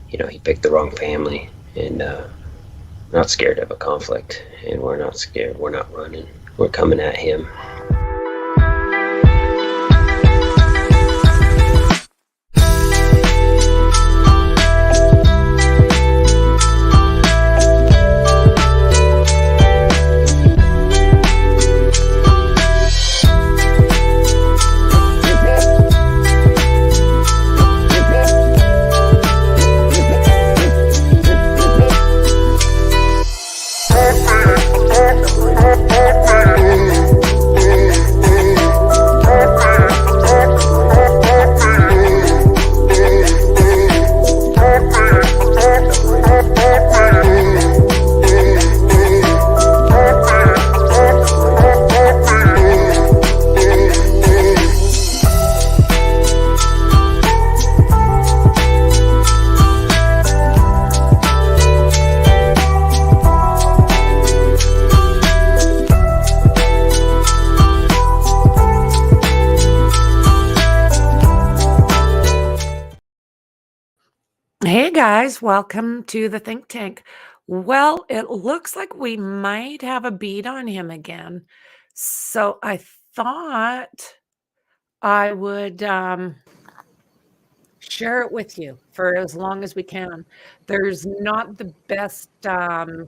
you know, he picked the wrong family, and not scared of a conflict, and we're not scared. We're not running. We're coming at him. Hey guys, welcome to the think tank. Well, it looks like we might have a beat on him again. So I thought I would share it with you for as long as we can. There's not the best Wi-Fi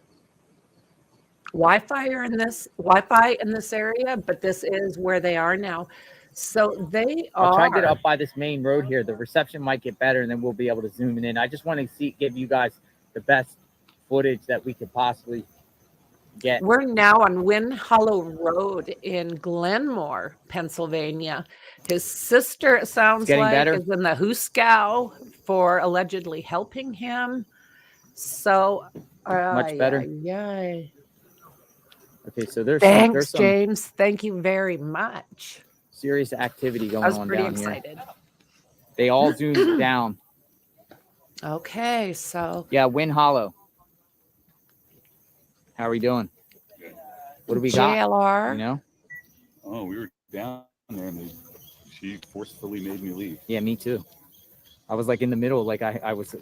in this area, but this is where they are now. So they I'll try to get are up by this main road here. The reception might get better, and then we'll be able to zoom in. I just want to give you guys the best footage that we could possibly get. We're now on Wynn Hollow Road in Glenmore, Pennsylvania. His sister, it sounds getting like, better. is in the Huskow for allegedly helping him. So, Much better. Yay. Okay, so there's Thanks, some James. Thank you very much. serious activity going I was on pretty down excited. here. They all zoomed down. Okay, so Yeah, Wynn Hollow. How are we doing? What do we got? JLR. You know? Oh, we were down there, and she forcefully made me leave. Yeah, me too. I was like in the middle, like I was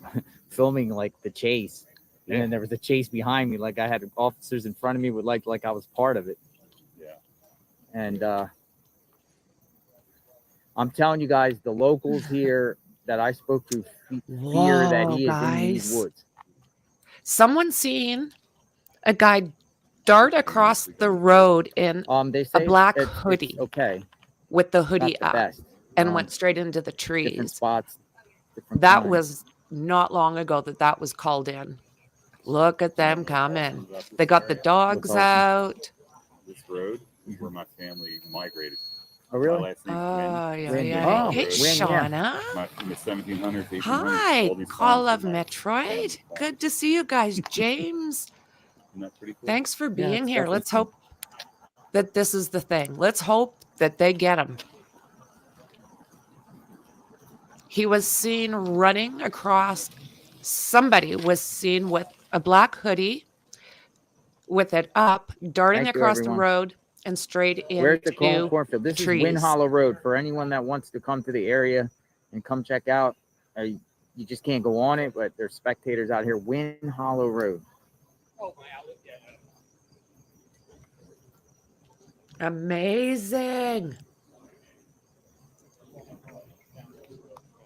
filming like the chase, and then there was a chase behind me. Like I had officers in front of me with like I was part of it. Yeah. And I'm telling you guys, the locals here that I spoke to fear that he is in these woods. Someone seen a guy dart across the road in They say a black it's hoodie. Okay. With the hoodie Not the up best. and went straight into the trees. Different spots. Different that times. was not long ago that was called in. Look at them coming. They got the dogs out. This road is where my family migrated. Oh, really? My last name's Yeah. Oh, Hey, Wynn, Shauna. in the 1700s, 1800s. Hi, all these Call farms of were my Metroid. family's Good to see you guys. James, Isn't that pretty cool? thanks for being it's here. definitely Let's hope that this is the thing. Let's hope that they get him. He was seen running across. Somebody was seen with a black hoodie with it up, darting Thank you, across the everyone. road and straight Where's the into cornfield? This trees. is Wynn Hollow Road. For anyone that wants to come to the area and come check out, you just can't go on it, but there's spectators out here. Wynn Hollow Road. Amazing.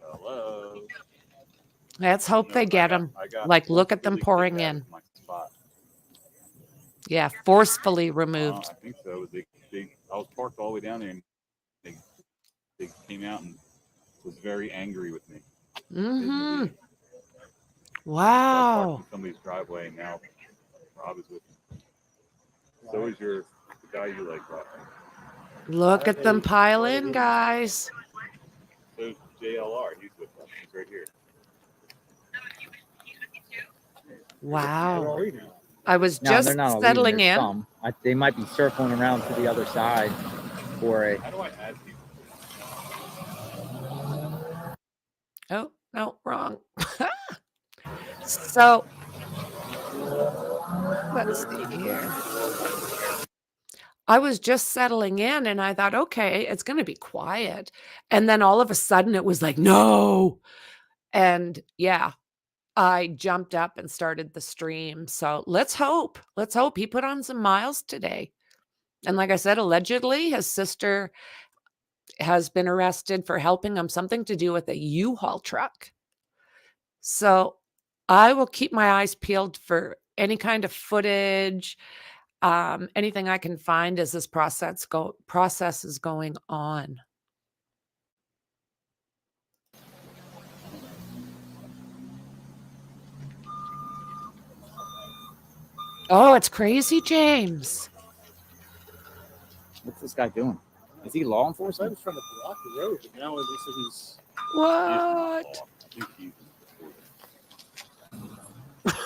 Hello. Let's hope they get him. Like, look at them pouring in. My spot. Yeah, forcefully removed. I think so. I was parked all the way down there, and they came out and was very angry with me. Mm-hmm. So Wow. I parked in somebody's driveway, and now Rob is with me. So is the guy you like, Rob. Look at them pile in, guys. So JLR, he's with us. He's right here. Wow. I was just they're not all settling leaving. in. Some. They might be circling around to the other side for a. How do I add people? Oh, no, wrong. So, let's see here. I was just settling in and I thought, okay, it's going to be quiet. And then all of a sudden it was like, no. And yeah, I jumped up and started the stream. So let's hope he put on some miles today. And like I said, allegedly his sister has been arrested for helping him, something to do with a U-Haul truck. So I will keep my eyes peeled for any kind of footage, anything I can find as this process is going on. Oh, it's crazy, James. What's this guy doing? Is he law I enforcement? was trying to block the road, but now they said he's. What?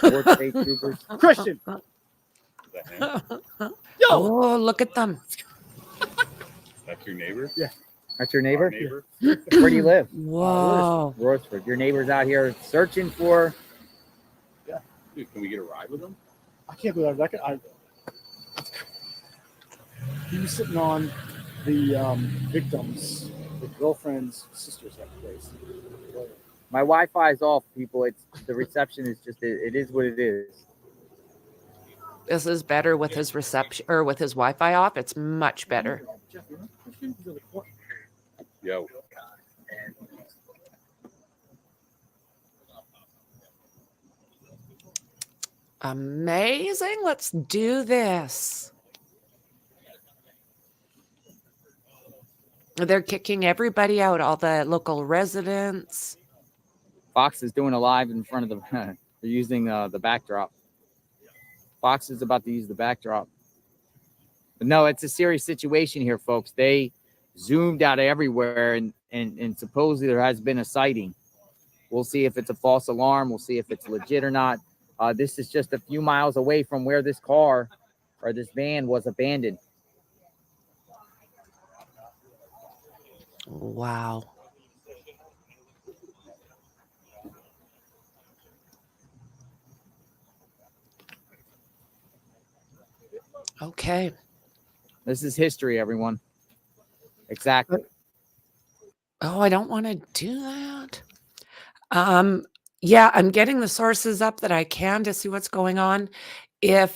Fourth state troopers. Christian! Yo! Oh, look at them. That's your neighbor? Yeah. That's your Our neighbor? neighbor? Where do you live? Whoa. Roarsford. Your neighbor's out here searching for. Dude, can we get a ride with him? I can't believe that. He was sitting on the victims, the girlfriend's sister's place. My Wi-Fi is off, people. It's the reception is just it is what it is. This is better with his reception or with his Wi-Fi off. It's much better. Jeff, you know Christian? He's on the corner. Yo. Amazing. Let's do this. They're kicking everybody out, all the local residents. Fox is doing a live in front of the. They're using the backdrop. Fox is about to use the backdrop. But no, it's a serious situation here, folks. They zoomed out everywhere, and supposedly there has been a sighting. We'll see if it's a false alarm. We'll see if it's legit or not. This is just a few miles away from where this car or this van was abandoned. Wow. Okay. This is history, everyone. Exactly. Oh, I don't want to do that. Yeah, I'm getting the sources up that I can to see what's going on. If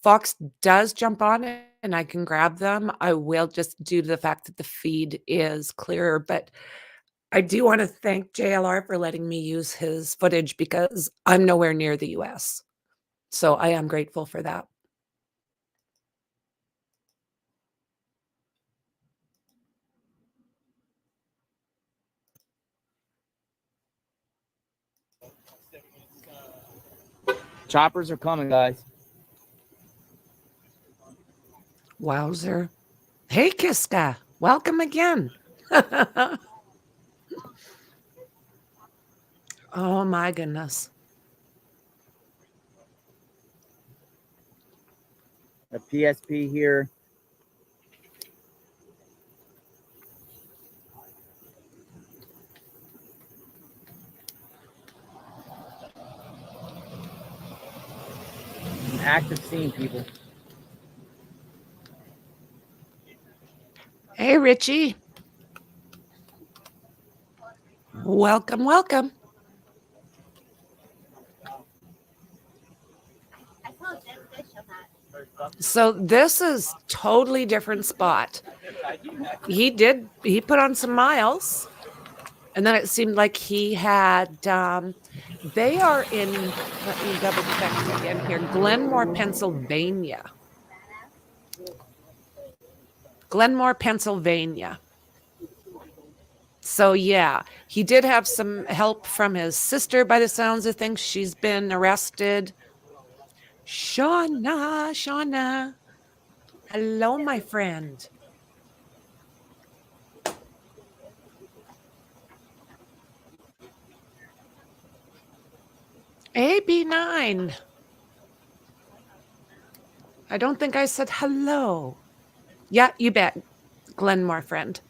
Fox does jump on it and I can grab them, I will, just due to the fact that the feed is clearer. But I do want to thank JLR for letting me use his footage because I'm nowhere near the US. So I am grateful for that. Choppers are coming, guys. Wowzer. Hey, Kiska. Welcome again. Oh, my goodness. A PSP here. An active scene, people. Hey, Richie. Welcome, welcome. So this is totally different spot. He put on some miles, and then it seemed like he had, they are in, let me double check again here, Glenmore, Pennsylvania. Glenmore, Pennsylvania. So yeah, he did have some help from his sister by the sounds of things. She's been arrested. Shauna. Hello, my friend. AB9. I don't think I said hello. Yeah, you bet. Glenmore friend.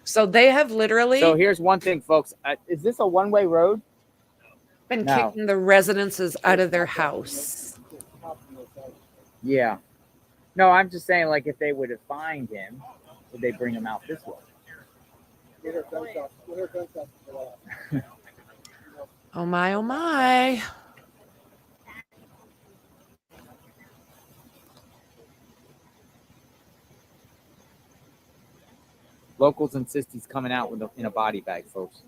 So they have literally So here's one thing, folks. Is this a one-way road? been No. kicking the residences out of their house. Yeah. No, I'm just saying, like, if they were to find him, would they bring him out this way? Oh my, oh my. Locals insist he's coming out with in a body bag, folks.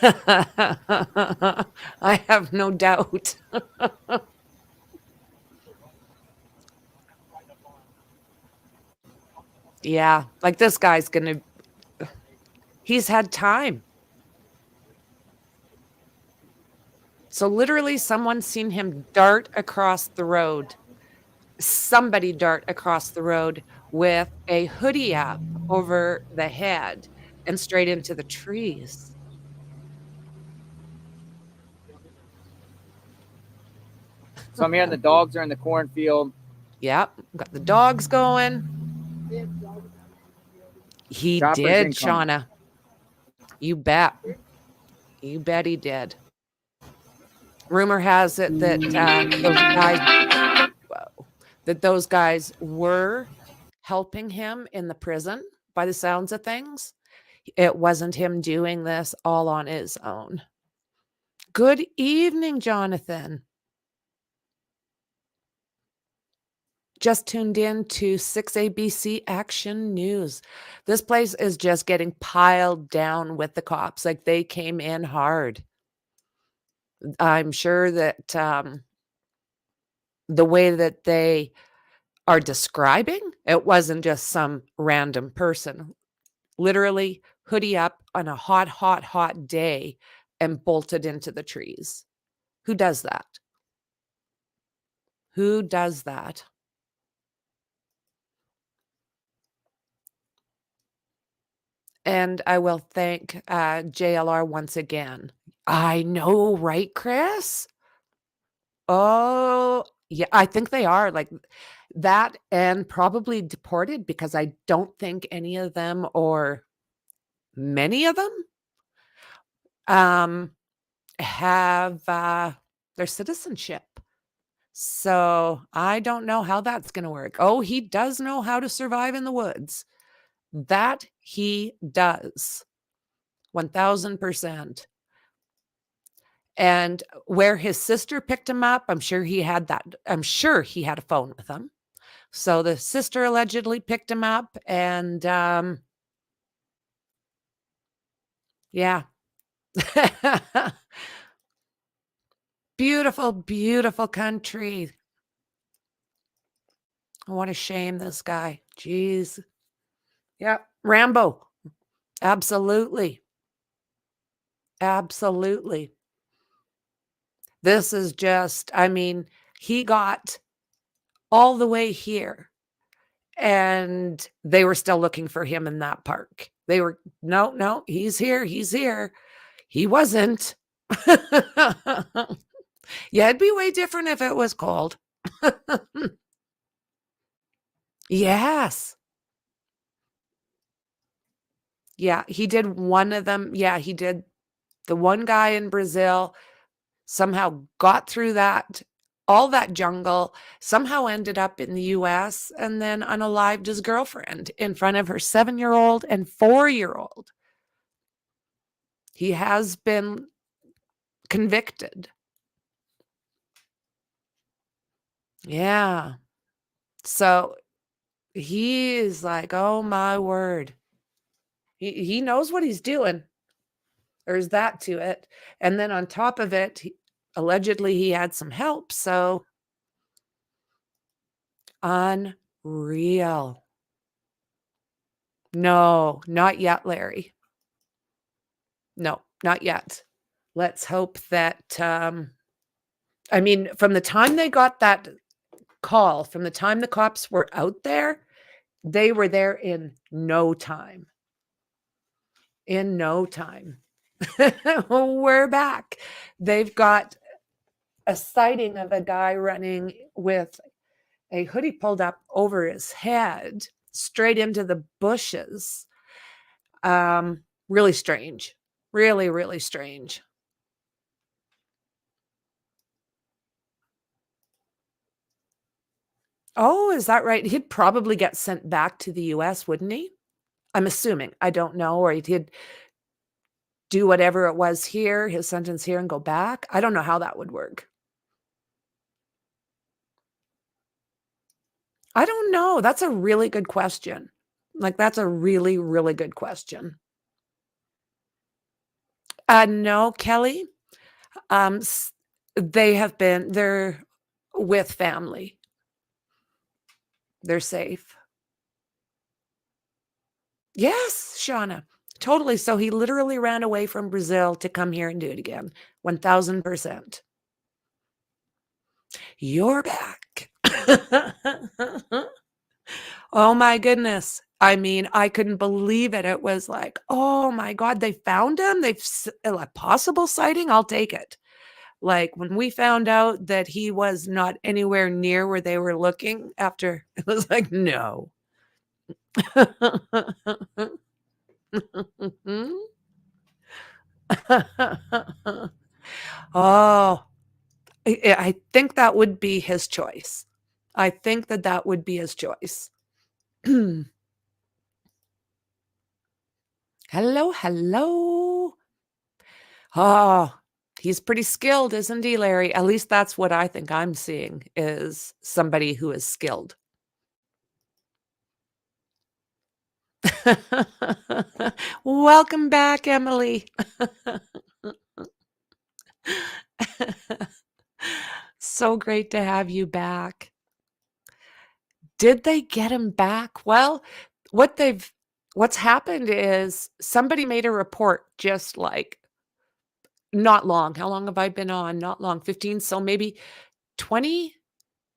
I have no doubt. Yeah, like this guy's gonna, he's had time. So literally someone's seen him dart across the road. Somebody dart across the road with a hoodie up over the head and straight into the trees. So I'm hearing the dogs are in the cornfield. Yep, got the dogs going. He Choppers did, incoming. Shauna. You bet. You bet he did. Rumor has it that those guys were helping him in the prison by the sounds of things. It wasn't him doing this all on his own. Good evening, Jonathan. Just tuned in to 6ABC Action News. This place is just getting piled down with the cops. Like, they came in hard. I'm sure that the way that they are describing, it wasn't just some random person. Literally hoodie up on a hot, hot, hot day and bolted into the trees. Who does that? Who does that? And I will thank JLR once again. I know, right, Chris? Oh, yeah, I think they are like that, and probably deported, because I don't think any of them, or many of them, have their citizenship. So I don't know how that's going to work. Oh, he does know how to survive in the woods. That he does. 1000%. And where his sister picked him up, I'm sure he had a phone with him. So the sister allegedly picked him up, and yeah. Beautiful, beautiful country. What a shame, this guy. Jeez. Yeah, Rambo. Absolutely. Absolutely. This is just, I mean, he got all the way here, and they were still looking for him in that park. They were, no, he's here. He's here. He wasn't. Yeah, it'd be way different if it was cold. Yes. Yeah, he did one of them. Yeah, he did. The one guy in Brazil somehow got through all that jungle, somehow ended up in the US, and then unalived his girlfriend in front of her 7-year-old and 4-year-old. He has been convicted. Yeah. So he is like, oh my word. He knows what he's doing. There's that to it. And then on top of it, allegedly he had some help. So unreal. No, not yet, Larry. No, not yet. Let's hope that, I mean, from the time they got that call, from the time the cops were out there, they were there in no time. In no time. We're back. They've got a sighting of a guy running with a hoodie pulled up over his head, straight into the bushes. Really strange. Really, really strange. Oh, is that right? He'd probably get sent back to the US, wouldn't he? I'm assuming. I don't know. Or he'd do whatever it was here, his sentence here, and go back. I don't know how that would work. I don't know. That's a really good question. Like, that's a really, really good question. No, Kelly. They're with family. They're safe. Yes, Shauna. Totally. So he literally ran away from Brazil to come here and do it again. 1000%. You're back. Oh my goodness. I mean, I couldn't believe it. It was like, oh my God, they found him. A possible sighting. I'll take it. Like when we found out that he was not anywhere near where they were looking after, it was like, no. Oh, I think that would be his choice. I think that would be his choice. Hello, hello. Oh, he's pretty skilled, isn't he, Larry? At least that's what I think I'm seeing, is somebody who is skilled. Welcome back, Emily. So great to have you back. Did they get him back? Well, what's happened is somebody made a report just like not long. How long have I been on? Not long, 15. So maybe 20,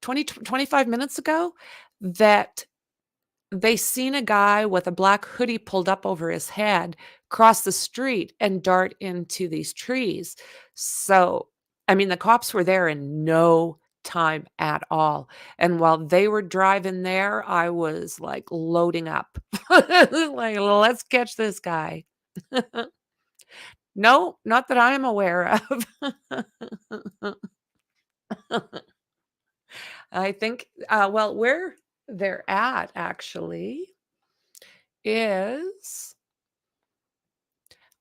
25 minutes ago, that they seen a guy with a black hoodie pulled up over his head cross the street and dart into these trees. So, I mean, the cops were there in no time at all. And while they were driving there, I was like loading up. Like, let's catch this guy. No, not that I am aware of. I think, well, where they're at actually is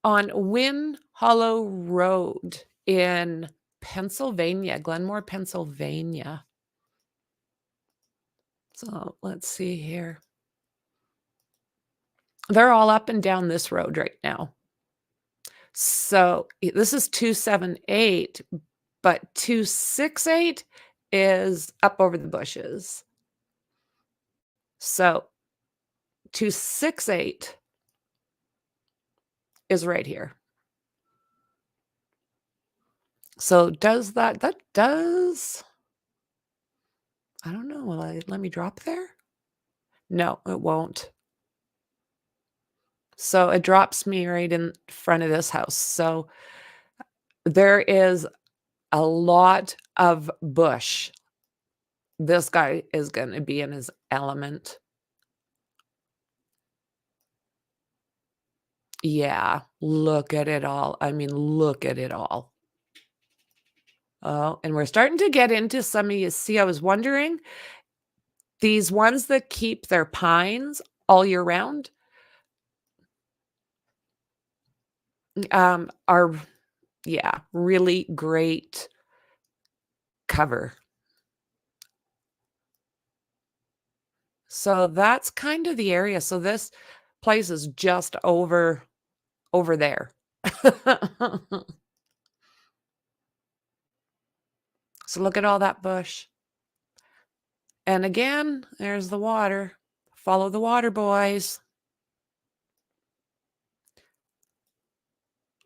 on Wynn Hollow Road in Pennsylvania, Glenmore, Pennsylvania. So let's see here. They're all up and down this road right now. So this is 278, but 268 is up over the bushes. So 268 is right here. So does that does, I don't know, will I let me drop there? No, it won't. So it drops me right in front of this house. So there is a lot of bush. This guy is going to be in his element. Yeah, look at it all. I mean, look at it all. Oh, and we're starting to get into some of you. See, I was wondering, these ones that keep their pines all year round are, yeah, really great cover. So that's kind of the area. So this place is just over there. So look at all that bush. And again, there's the water. Follow the water, boys.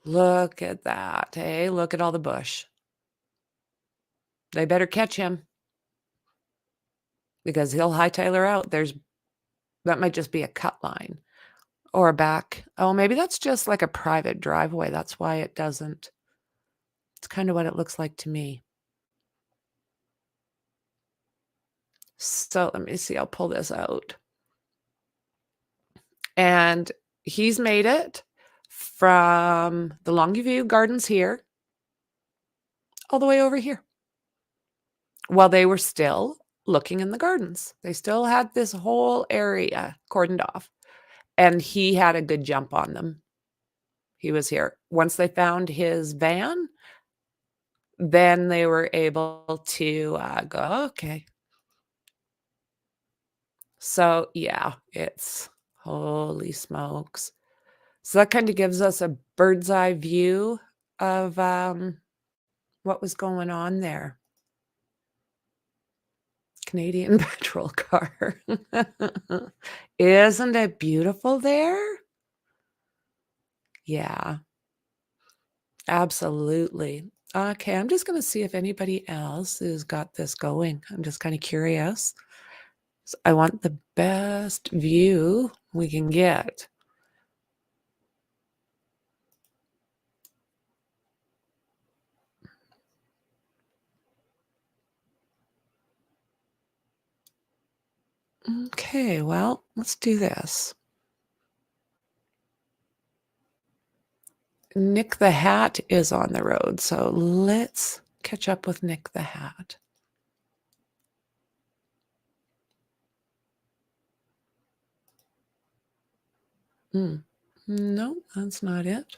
Look at that. Hey, look at all the bush. They better catch him, because he'll hightailer out. That might just be a cut line or a back. Oh, maybe that's just like a private driveway. That's why it doesn't. It's kind of what it looks like to me. So let me see. I'll pull this out. And he's made it from the Longview Gardens here all the way over here. While they were still looking in the gardens. They still had this whole area cordoned off, and he had a good jump on them. He was here. Once they found his van, then they were able to go, okay. So, yeah, it's holy smokes. So that kind of gives us a bird's eye view of what was going on there. Canadian patrol car. Isn't it beautiful there? Yeah, absolutely. Okay, I'm just going to see if anybody else has got this going. I'm just kind of curious. So I want the best view we can get. Okay, well, let's do this. Nick the Hat is on the road, so let's catch up with Nick the Hat. No, that's not it.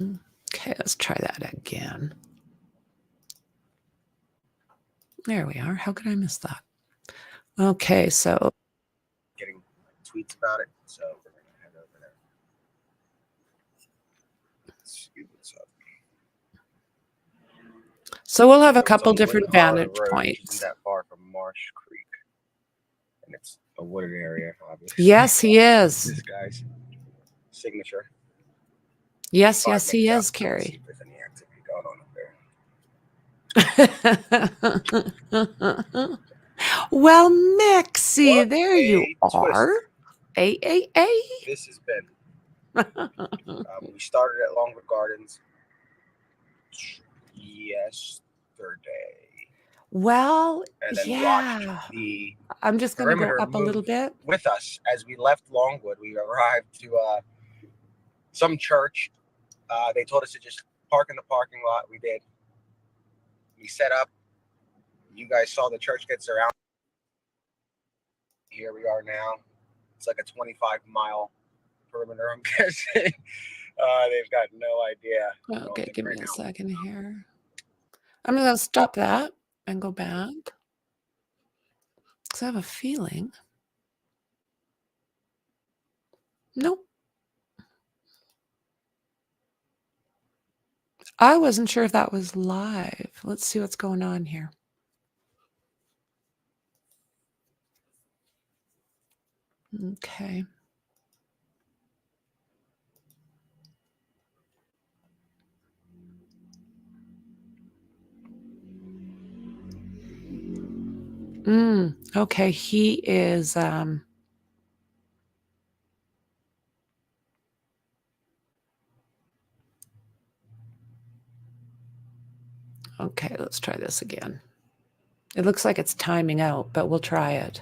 Okay, let's try that again. There we are. How could I miss that? Okay, so getting tweets about it, so we're gonna head over there. Let's see what's up. So we'll have a It's couple on different Wooded Hollow vantage Road, which points. isn't that far from Marsh Creek, and it's a wooded area, obviously. Yes, he is. This guy's signature. Yes, 5 yes, he minutes is, out, let's see Carrie. if there's any activity going on up there. Well, Mixie, What there you a twist. are. A. This has been. We started at Longwood Gardens yesterday, Well, and then yeah. watched the I'm just going to go perimeter up a little move bit. with us as we left Longwood. We arrived to some church. They told us to just park in the parking lot. We did. We set up. You guys saw the church get surrounded. Here we are now. It's like a 25-mile perimeter, I'm guessing. They've got no idea. Okay, give me a second here. I'm going to stop that and go back. Because I have a feeling. Nope. I wasn't sure if that was live. Let's see what's going on here. Okay. Okay, he is okay, let's try this again. It looks like it's timing out, but we'll try it.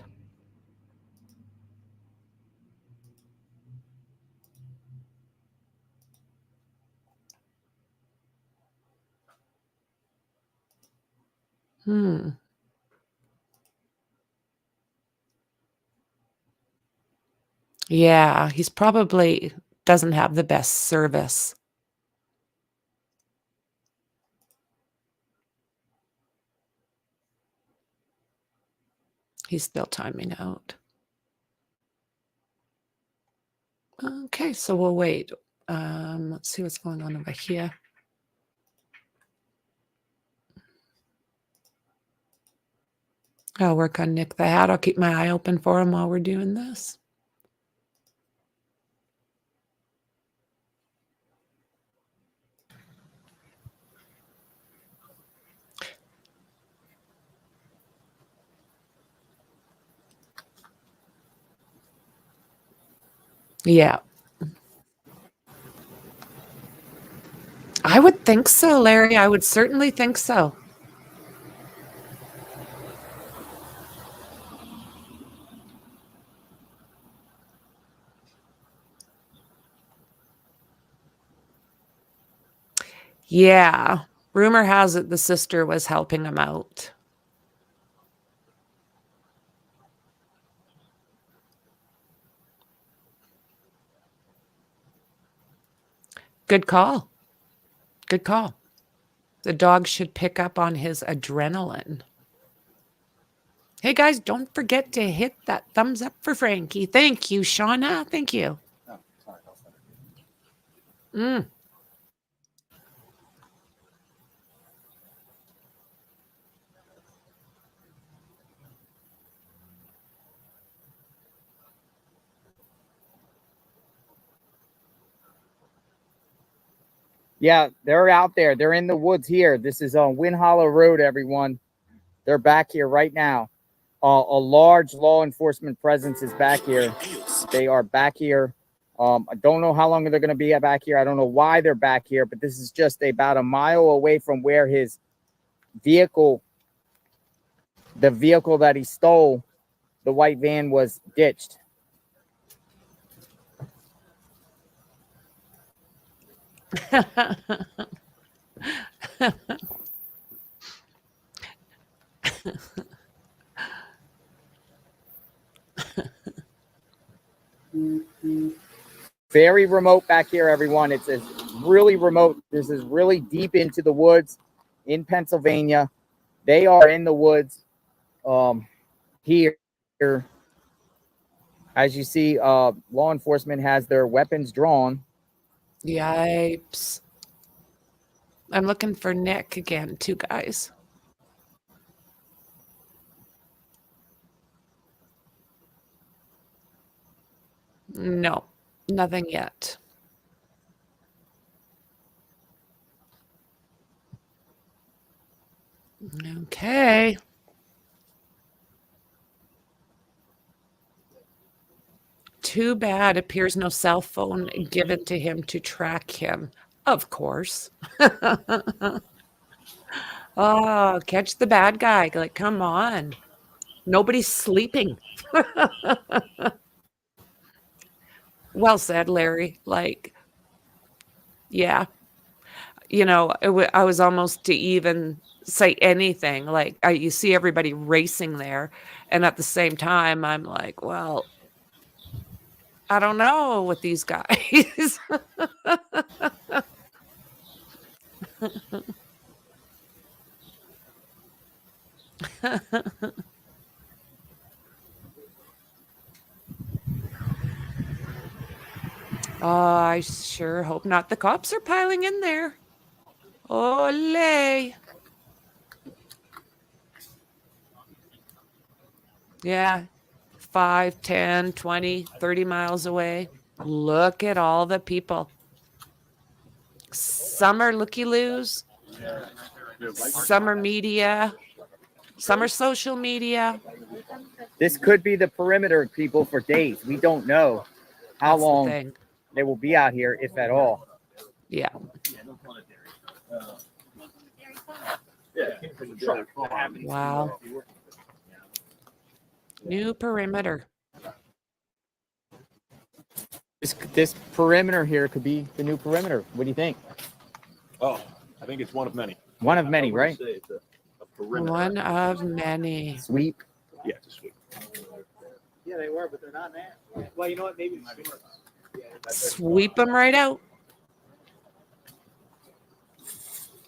Yeah, he's probably doesn't have the best service. He's still timing out. Okay, so we'll wait. Let's see what's going on over here. I'll work on Nick the Hat. I'll keep my eye open for him while we're doing this. Yeah. I would think so, Larry. I would certainly think so. Yeah. Rumor has it the sister was helping him out. Good call. Good call. The dog should pick up on his adrenaline. Hey, guys, don't forget to hit that thumbs up for Frankie. Thank you, Shauna. Thank you. Oh, sorry, I'll send it. Mm. Yeah, they're out there. They're in the woods here. This is on Wind Hollow Road, everyone. They're back here right now. A large law enforcement presence is back here. They are back here. I don't know how long they're going to be back here. I don't know why they're back here, but this is just about a mile away from where his vehicle, the vehicle that he stole, the white van, was ditched. Very remote back here, everyone. It's really remote. This is really deep into the woods in Pennsylvania. They are in the woods here. As you see, law enforcement has their weapons drawn. Yipes. I'm looking for Nick again, too, guys. No, nothing yet. Okay. Too bad. Appears no cell phone given to him to track him. Of course. Oh, catch the bad guy. Like, come on. Nobody's sleeping. Well said, Larry. Like, yeah. You know, I was almost to even say anything. Like, you see everybody racing there. And at the same time, I'm like, well, I don't know with these guys. Oh, I sure hope not. The cops are piling in there. Ole. Yeah. 5, 10, 20, 30 miles away. Look at all the people. Some are looky-loos. Some are media. Some are social media. This could be the perimeter, people, for days. We don't know how long they will be out here, if at all. Yeah. Wow. New perimeter. This perimeter here could be the new perimeter. What do you think? Oh, I think it's one of many. One of many, right? It's a perimeter. One of many. Sweep. Yeah, it's a sweep. Yeah, they were, but they're not now. Well, you know what? Maybe Sweep them right out.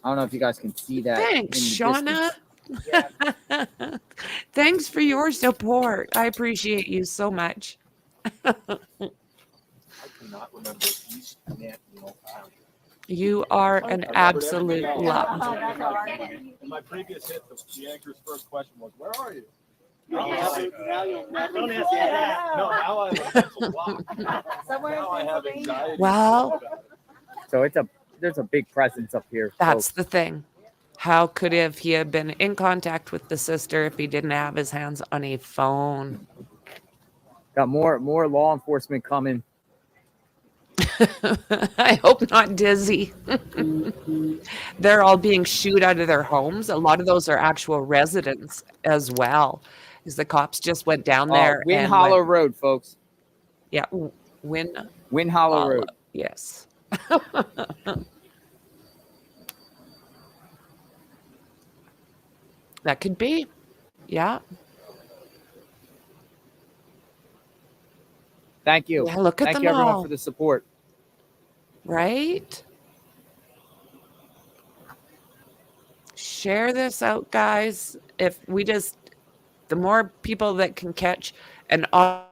I don't know if you guys can see that. Thanks, Shauna. Thanks for your support. I appreciate you so much. I cannot remember East Nashville County. You are an absolute love. In my previous hit, the anchor's first question was, "Where are you?" Now you'll Don't ask me that. No, now I have a mental block. Now I have anxiety. Well, So there's a big presence up here. that's folks. the thing. How could he have been in contact with the sister if he didn't have his hands on a phone? Got more law enforcement coming. I hope not dizzy. They're all being shooed out of their homes. A lot of those are actual residents as well. Because the cops just went down there. Wind Hollow Road, folks. Yeah, Wind Hollow Road. Yes. That could be. Yeah. Thank you. Yeah, look at Thank them you, everyone, all. for the support. Right? Share this out, guys. If we just, the more people that can catch an auto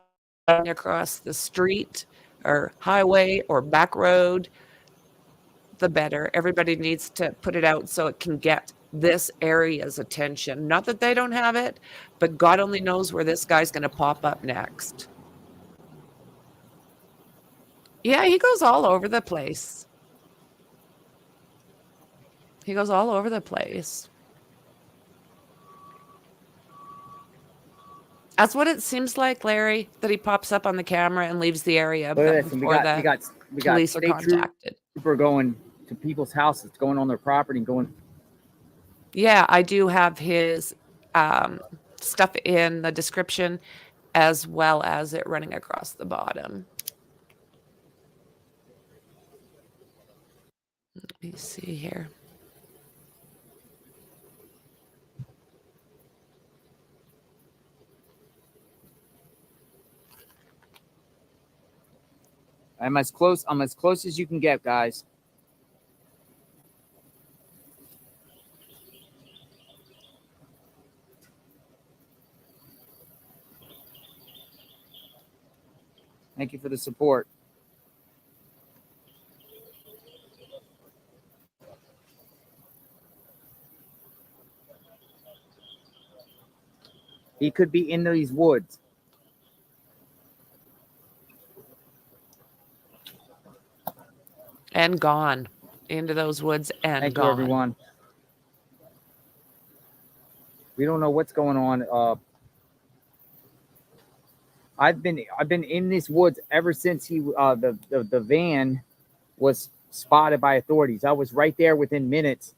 across the street or highway or back road, the better. Everybody needs to put it out so it can get this area's attention. Not that they don't have it, but God only knows where this guy's going to pop up next. Yeah, he goes all over the place. He goes all over the place. That's what it seems like, Larry, that he pops up on the camera and leaves the area Listen, before the we got police are state contacted. trooper going to people's houses, going on their property, going. Yeah, I do have his stuff in the description as well as it running across the bottom. Let me see here. I'm as close as you can get, guys. Thank you for the support. He could be in these woods. And gone into those woods and Thank gone. you, everyone. We don't know what's going on. I've been in these woods ever since the van was spotted by authorities. I was right there within minutes.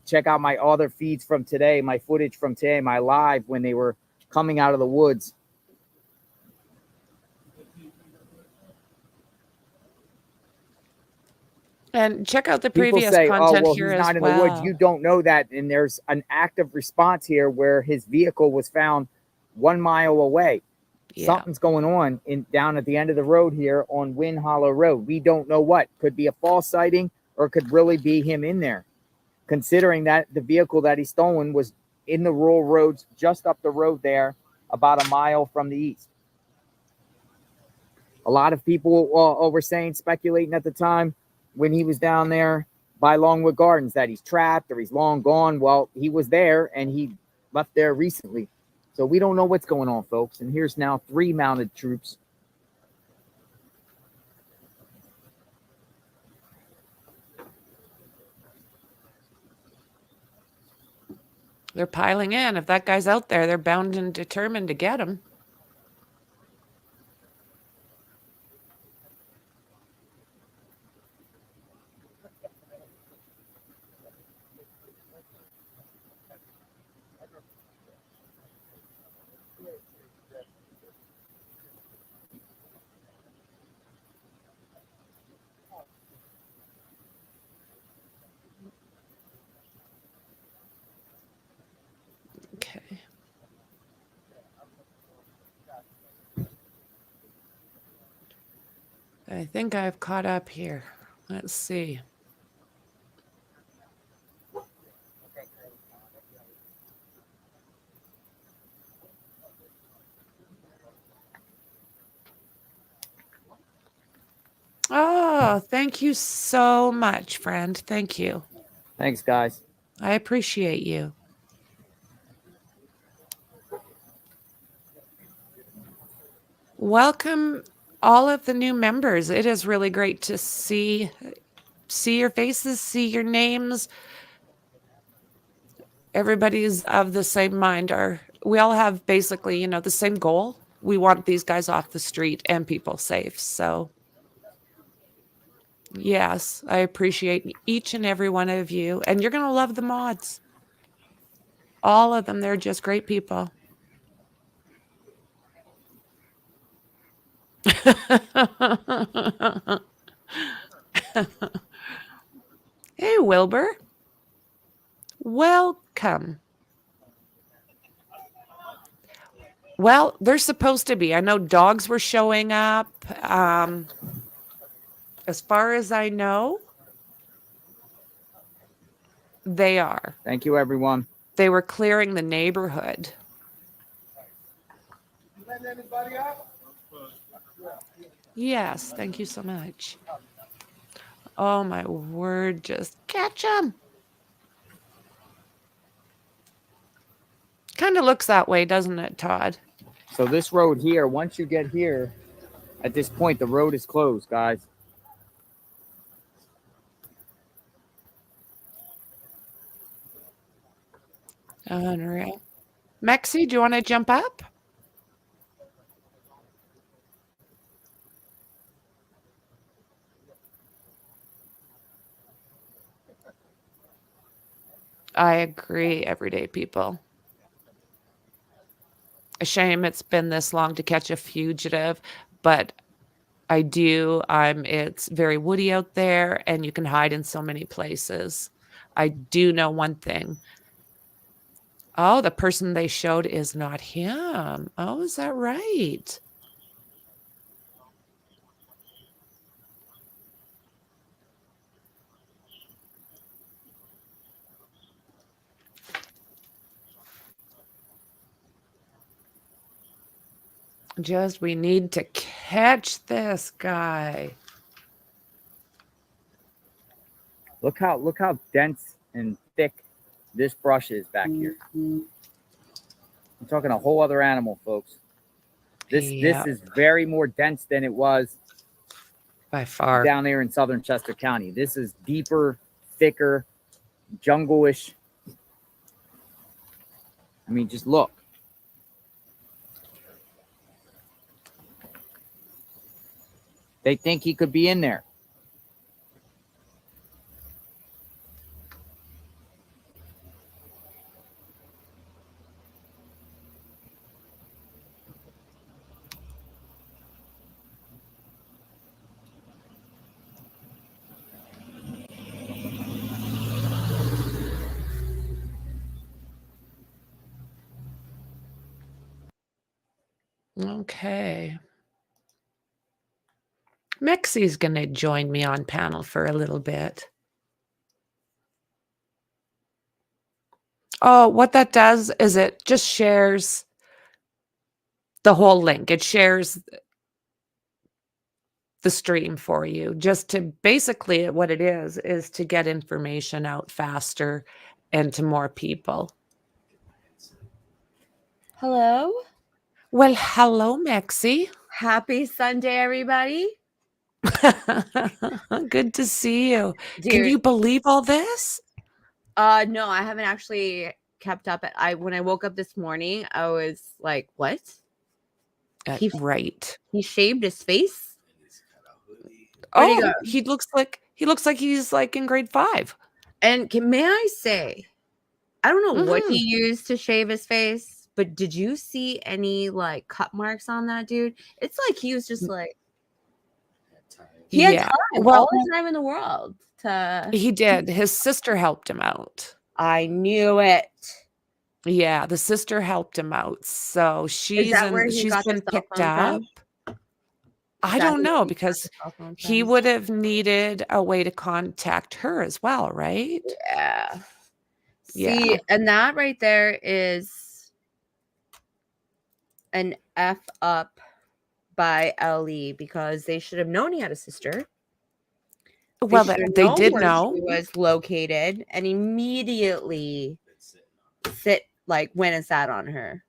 Check out my other feeds from today, my footage from today, my live when they were coming out of the woods. And check out the People previous say, content "Oh, well, here he's as not in well. the woods." You don't know that, and there's an active response here where his vehicle was found 1 mile away. Yeah. Something's going on down at the end of the road here on Wind Hollow Road. We don't know what. Could be a false sighting or could really be him in there. Considering that the vehicle that he stolen was in the rural roads just up the road there, about a mile from the east. A lot of people were saying, speculating at the time when he was down there by Longwood Gardens that he's trapped or he's long gone. Well, he was there and he left there recently. So we don't know what's going on, folks. And here's now 3 mounted troops. They're piling in. If that guy's out there, they're bound and determined to get him. Okay. I think I've caught up here. Let's see. Oh, thank you so much, friend. Thank you. Thanks, guys. I appreciate you. Welcome all of the new members. It is really great to see your faces, see your names. Everybody's of the same mind. We all have basically, the same goal. We want these guys off the street and people safe. So yes, I appreciate each and every one of you. And you're going to love the mods. All of them. They're just great people. Hey, Wilbur. Welcome. Well, they're supposed to be. I know dogs were showing up. As far as I know, they are. Thank you, everyone. They were clearing the neighborhood. Yes, thank you so much. Oh, my word. Just catch them. Kind of looks that way, doesn't it, Todd? So this road here, once you get here, at this point, the road is closed, guys. Unreal. Mexi, do you want to jump up? I agree, everyday people. A shame it's been this long to catch a fugitive, but it's very woody out there and you can hide in so many places. I do know one thing. Oh, the person they showed is not him. Oh, is that right? We need to catch this guy. Look how dense and thick this brush is back here. I'm talking a whole other animal, folks. This is very more dense than it was by far down there in southern Chester County. This is deeper, thicker, jungle-ish. I mean, just look. They think he could be in there. Okay. Mexi's going to join me on panel for a little bit. Oh, what that does is it just shares the whole link. It shares the stream for you. Just to basically what it is to get information out faster and to more people. Hello. Well, hello, Mexi. Happy Sunday, everybody. Good to see you. Dude. Can you believe all this? No, I haven't actually kept up. When I woke up this morning, I was like, what? Right. He shaved his face? He looks like he's like in grade 5. And may I say, I don't know what he used to shave his face, but did you see any like cut marks on that dude? It's like he was just like he had time, all the time in the world to. He did. His sister helped him out. I knew it. Yeah, the sister helped him out. So she's been picked up. I don't know, because he would have needed a way to contact her as well, right? Yeah. See, and that right there is an F up by Ellie, because they should have known he had a sister. Well, they did know she was located, and immediately went and sat on her.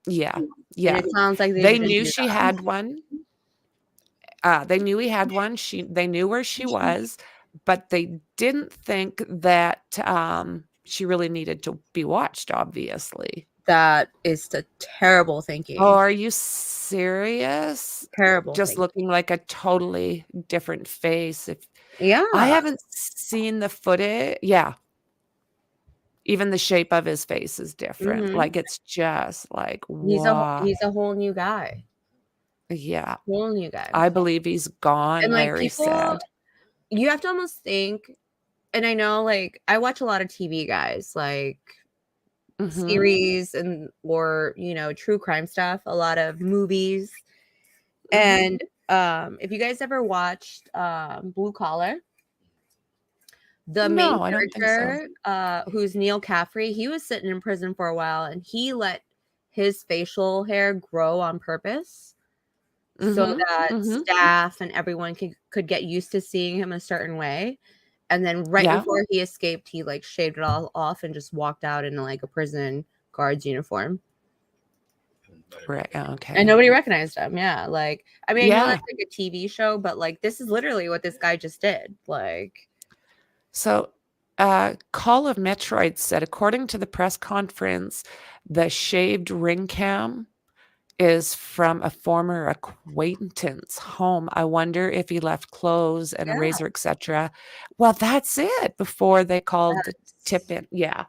Yeah. And it sounds like they knew she had one. They knew he had one. They knew where she was, but they didn't think that she really needed to be watched, obviously. That is the terrible thinking. Oh, are you serious? Terrible. Just looking like a totally different face. Yeah. I haven't seen the footage. Yeah. Even the shape of his face is different. Like, it's just like, wow. He's a whole new guy. Yeah. Whole new guy. I believe he's gone, and Larry said. You have to almost think, and I know, like, I watch a lot of TV guys, like series and or true crime stuff, a lot of movies. And if you guys ever watched Blue Collar, the main No, I don't think so. character, who's Neil Caffrey, he was sitting in prison for a while, and he let his facial hair grow on purpose so that staff and everyone could get used to seeing him a certain way. And then right before he escaped, he like shaved it all off and just walked out in like a prison guard's uniform. Right. Okay. And nobody recognized him. Yeah. Like, I mean, I know Yeah. that's like a TV show, but like this is literally what this guy just did. Like, So, Call of Metroid said, according to the press conference, the shaved ring cam is from a former acquaintance home. I wonder if he left clothes and a razor, etc. Well, that's it. Before they called the tip in. Yeah.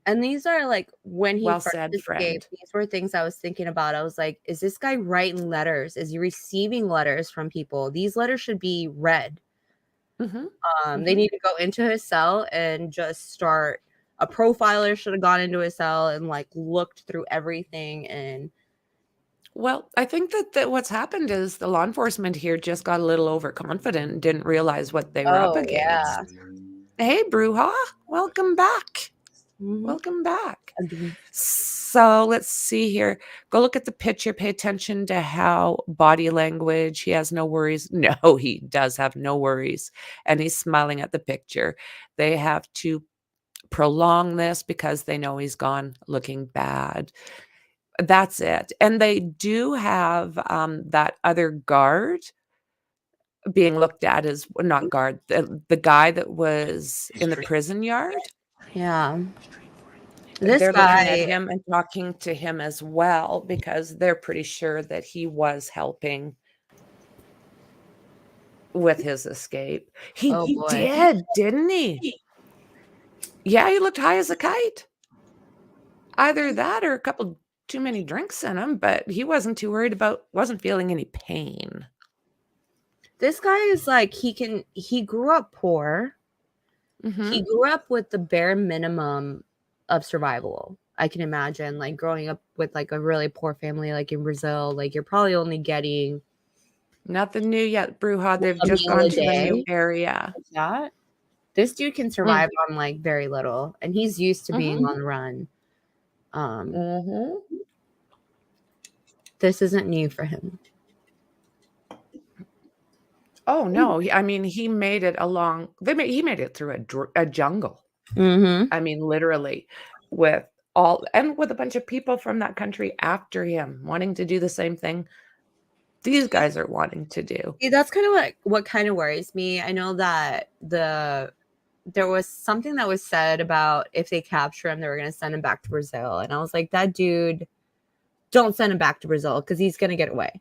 and these are like when he Well first said, escaped, friend. these were things I was thinking about. I was like, is this guy writing letters? Is he receiving letters from people? These letters should be read. They need to go into his cell and just start. A profiler should have gone into his cell and like looked through everything. And Well, I think that what's happened is the law enforcement here just got a little overconfident and didn't realize what they were up against. Hey, Bruja, welcome back. Welcome back. So let's see here. Go look at the picture. Pay attention to how body language. He has no worries. No, he does have no worries. And he's smiling at the picture. They have to prolong this because they know he's gone looking bad. That's it. And they do have that other guard being looked at as not guard, the guy that was in the prison yard. yeah, this They're guy, looking at him and talking to him as well because they're pretty sure that he was helping with his escape. He did, didn't he? Yeah, he looked high as a kite. Either that or a couple too many drinks in him, but he wasn't too worried about, wasn't feeling any pain. This guy is like, he grew up poor. He grew up with the bare minimum of survival. I can imagine like growing up with like a really poor family, like in Brazil, like you're probably only getting nothing new yet, Bruja. They've a just meal gone a to the new day. area. That this dude can survive on like very little, and he's used to being on the run. This isn't new for him. Oh no! I mean, he made it along. He made it through a jungle. I mean, literally, with a bunch of people from that country after him, wanting to do the same thing these guys are wanting to do. See, that's kind of what kind of worries me. I know that there was something that was said about if they capture him, they were going to send him back to Brazil, and I was like, that dude, don't send him back to Brazil because he's going to get away.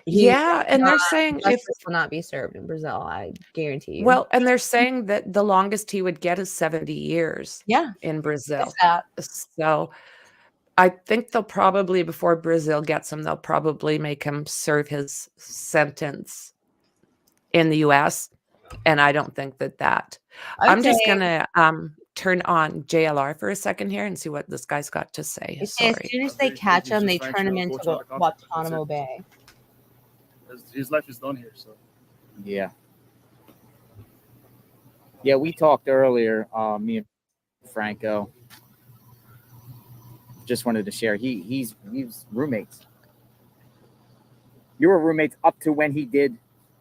And they're saying justice will not be served in Brazil. I guarantee you. Well, and they're saying that the longest he would get is 70 years. In Brazil. So I think they'll probably, before Brazil gets him, they'll probably make him serve his sentence in the U.S. And I don't think that. I'm just gonna turn on JLR for a second here and see what this guy's got to say. Sorry. As soon as they catch him, they turn him into Guantanamo Bay. His life is done here, so. Yeah, we talked earlier, me and Franco. Just wanted to share. He's roommates. You were roommates up to when he did.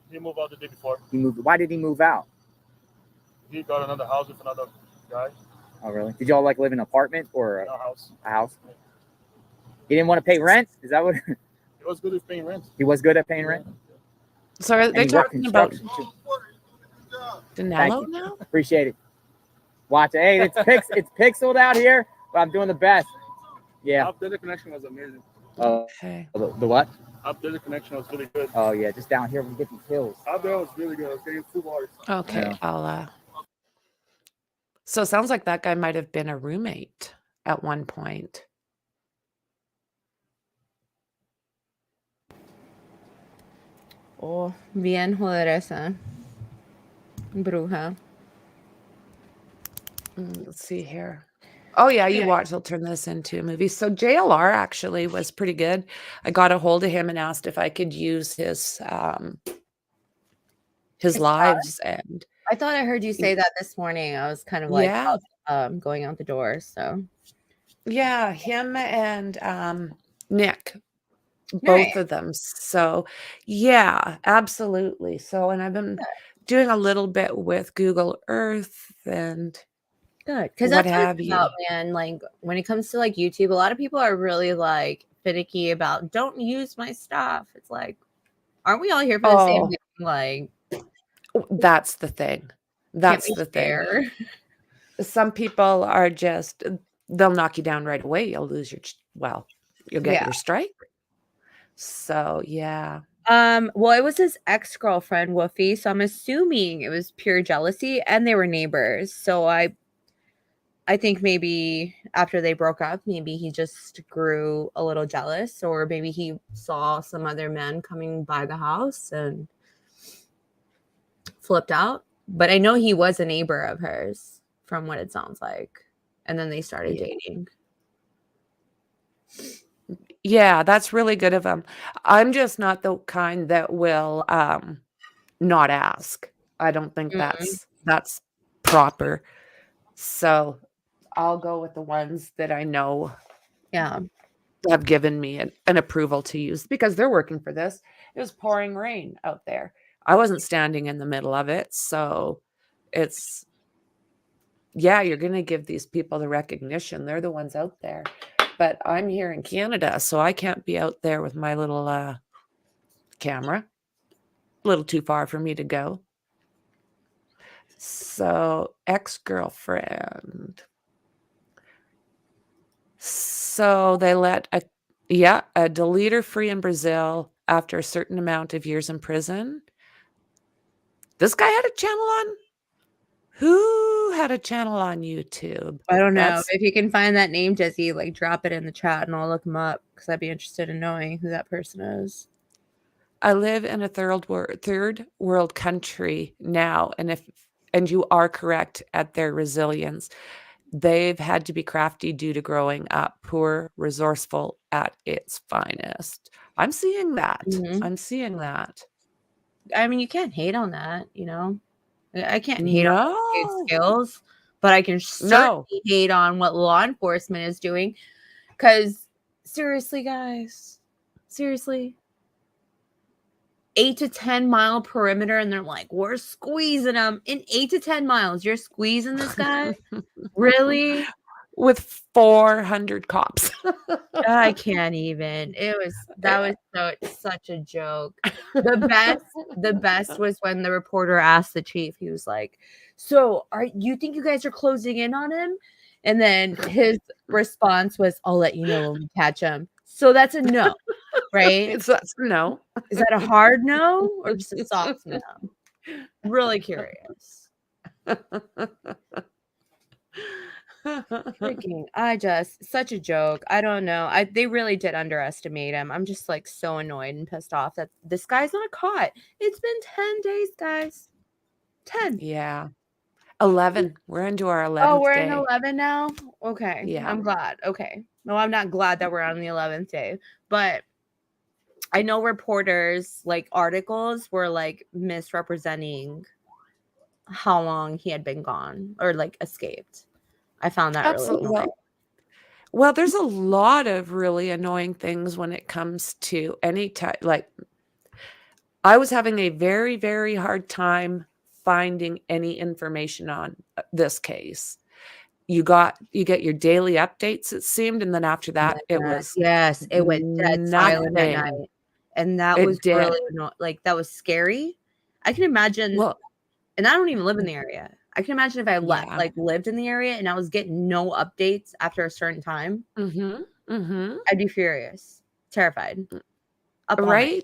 He moved out the day before. He moved. Why did he move out? He got another house with another guy. Oh, really? Did y'all like live in an apartment or a house? A house. He didn't want to pay rent. Is that what? He was good at paying rent. He was good at paying rent. So are they talking about Danelo now? Appreciate it. Watch it. Hey, it's pixeled out here, but I'm doing the best. Yeah. Up there, the connection was amazing. Okay. The what? Up there, the connection was really good. Oh yeah, just down here we get these hills. Up there was really good. I was getting 2 bars. Okay, Yeah. I'll. So it sounds like that guy might have been a roommate at one point. Oh, bien joderesa. Bruja. Let's see here. Oh yeah, you watch. They'll turn this into a movie. So JLR actually was pretty good. I got a hold of him and asked if I could use his His lives, and I thought I heard you say that this morning. I was kind of like yeah, going out the door. So yeah, him and Nick, Nice. both of them. So yeah, absolutely. So, and I've been doing a little bit with Google Earth and Good, because what that's what have it's you. about, man. Like when it comes to like YouTube, a lot of people are really like finicky about don't use my stuff. It's like, aren't we all here for the same Oh, thing? Like, that's the thing. can't That's we the thing. share? Some people are just, they'll knock you down right away. You'll lose your, well, you'll get Yeah. your strike. So yeah. Well, it was his ex-girlfriend, Woofy, so I'm assuming it was pure jealousy, and they were neighbors. So I think maybe after they broke up, maybe he just grew a little jealous, or maybe he saw some other men coming by the house and flipped out. But I know he was a neighbor of hers, from what it sounds like. And then they started dating. Yeah, that's really good of him. I'm just not the kind that will not ask. I don't think that's proper. So I'll go with the ones that I know have given me an approval to use, because they're working for this. It was pouring rain out there. I wasn't standing in the middle of it. So it's, yeah, you're going to give these people the recognition. They're the ones out there. But I'm here in Canada, so I can't be out there with my little camera. A little too far for me to go. So, ex-girlfriend. So they let a deleter free in Brazil after a certain amount of years in prison. This guy had a channel on? Who had a channel on YouTube? I don't know. If you can find that name, Jesse, like drop it in the chat and I'll look him up, because I'd be interested in knowing who that person is. I live in a third world country now, and you are correct at their resilience. They've had to be crafty due to growing up poor, resourceful at its finest. I'm seeing that. I'm seeing that. I mean, you can't hate on that, you know? I can't hate on his skills, but I can certainly hate on what law enforcement is doing. Because seriously, guys, 8 to 10 mile perimeter, and they're like, we're squeezing them in 8 to 10 miles. You're squeezing this guy? Really? With 400 cops. I can't even. That was such a joke. The best was when the reporter asked the chief. He was like, "So, you think you guys are closing in on him?" And then his response was, "I'll let you know when we catch him." So that's a no, right? That's no. Is that a hard no or just a soft no? Really curious. Freaking, such a joke. I don't know. They really did underestimate him. I'm just like so annoyed and pissed off that this guy's not caught. It's been 10 days, guys. 10. Yeah. 11. We're into our 11th Oh, we're day. in 11 now? Okay. Yeah. I'm glad. Okay. No, I'm not glad that we're on the 11th day, but I know reporters, like articles, were like misrepresenting how long he had been gone or like escaped. I found that really annoying. Well, there's a lot of really annoying things when it comes to any type. Like, I was having a very, very hard time finding any information on this case. You get your daily updates, it seemed, and then after that, it was it went dead silent at night, and that was really like that was scary. I can imagine, and I don't even live in the area. I can imagine if I lived in the area and I was getting no updates after a certain time. I'd be furious, terrified. Right?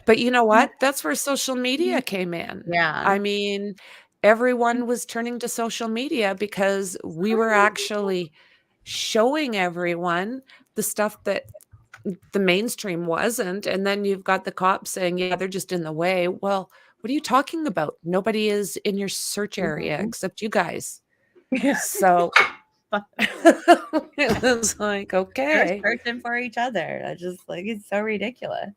But you know what? That's where social media came in. Yeah. I mean, everyone was turning to social media because we were actually showing everyone the stuff that the mainstream wasn't. And then you've got the cops saying, yeah, they're just in the way. Well, what are you talking about? Nobody is in your search area except you guys. So It's like, They're okay. searching for each other. I just like it's so ridiculous.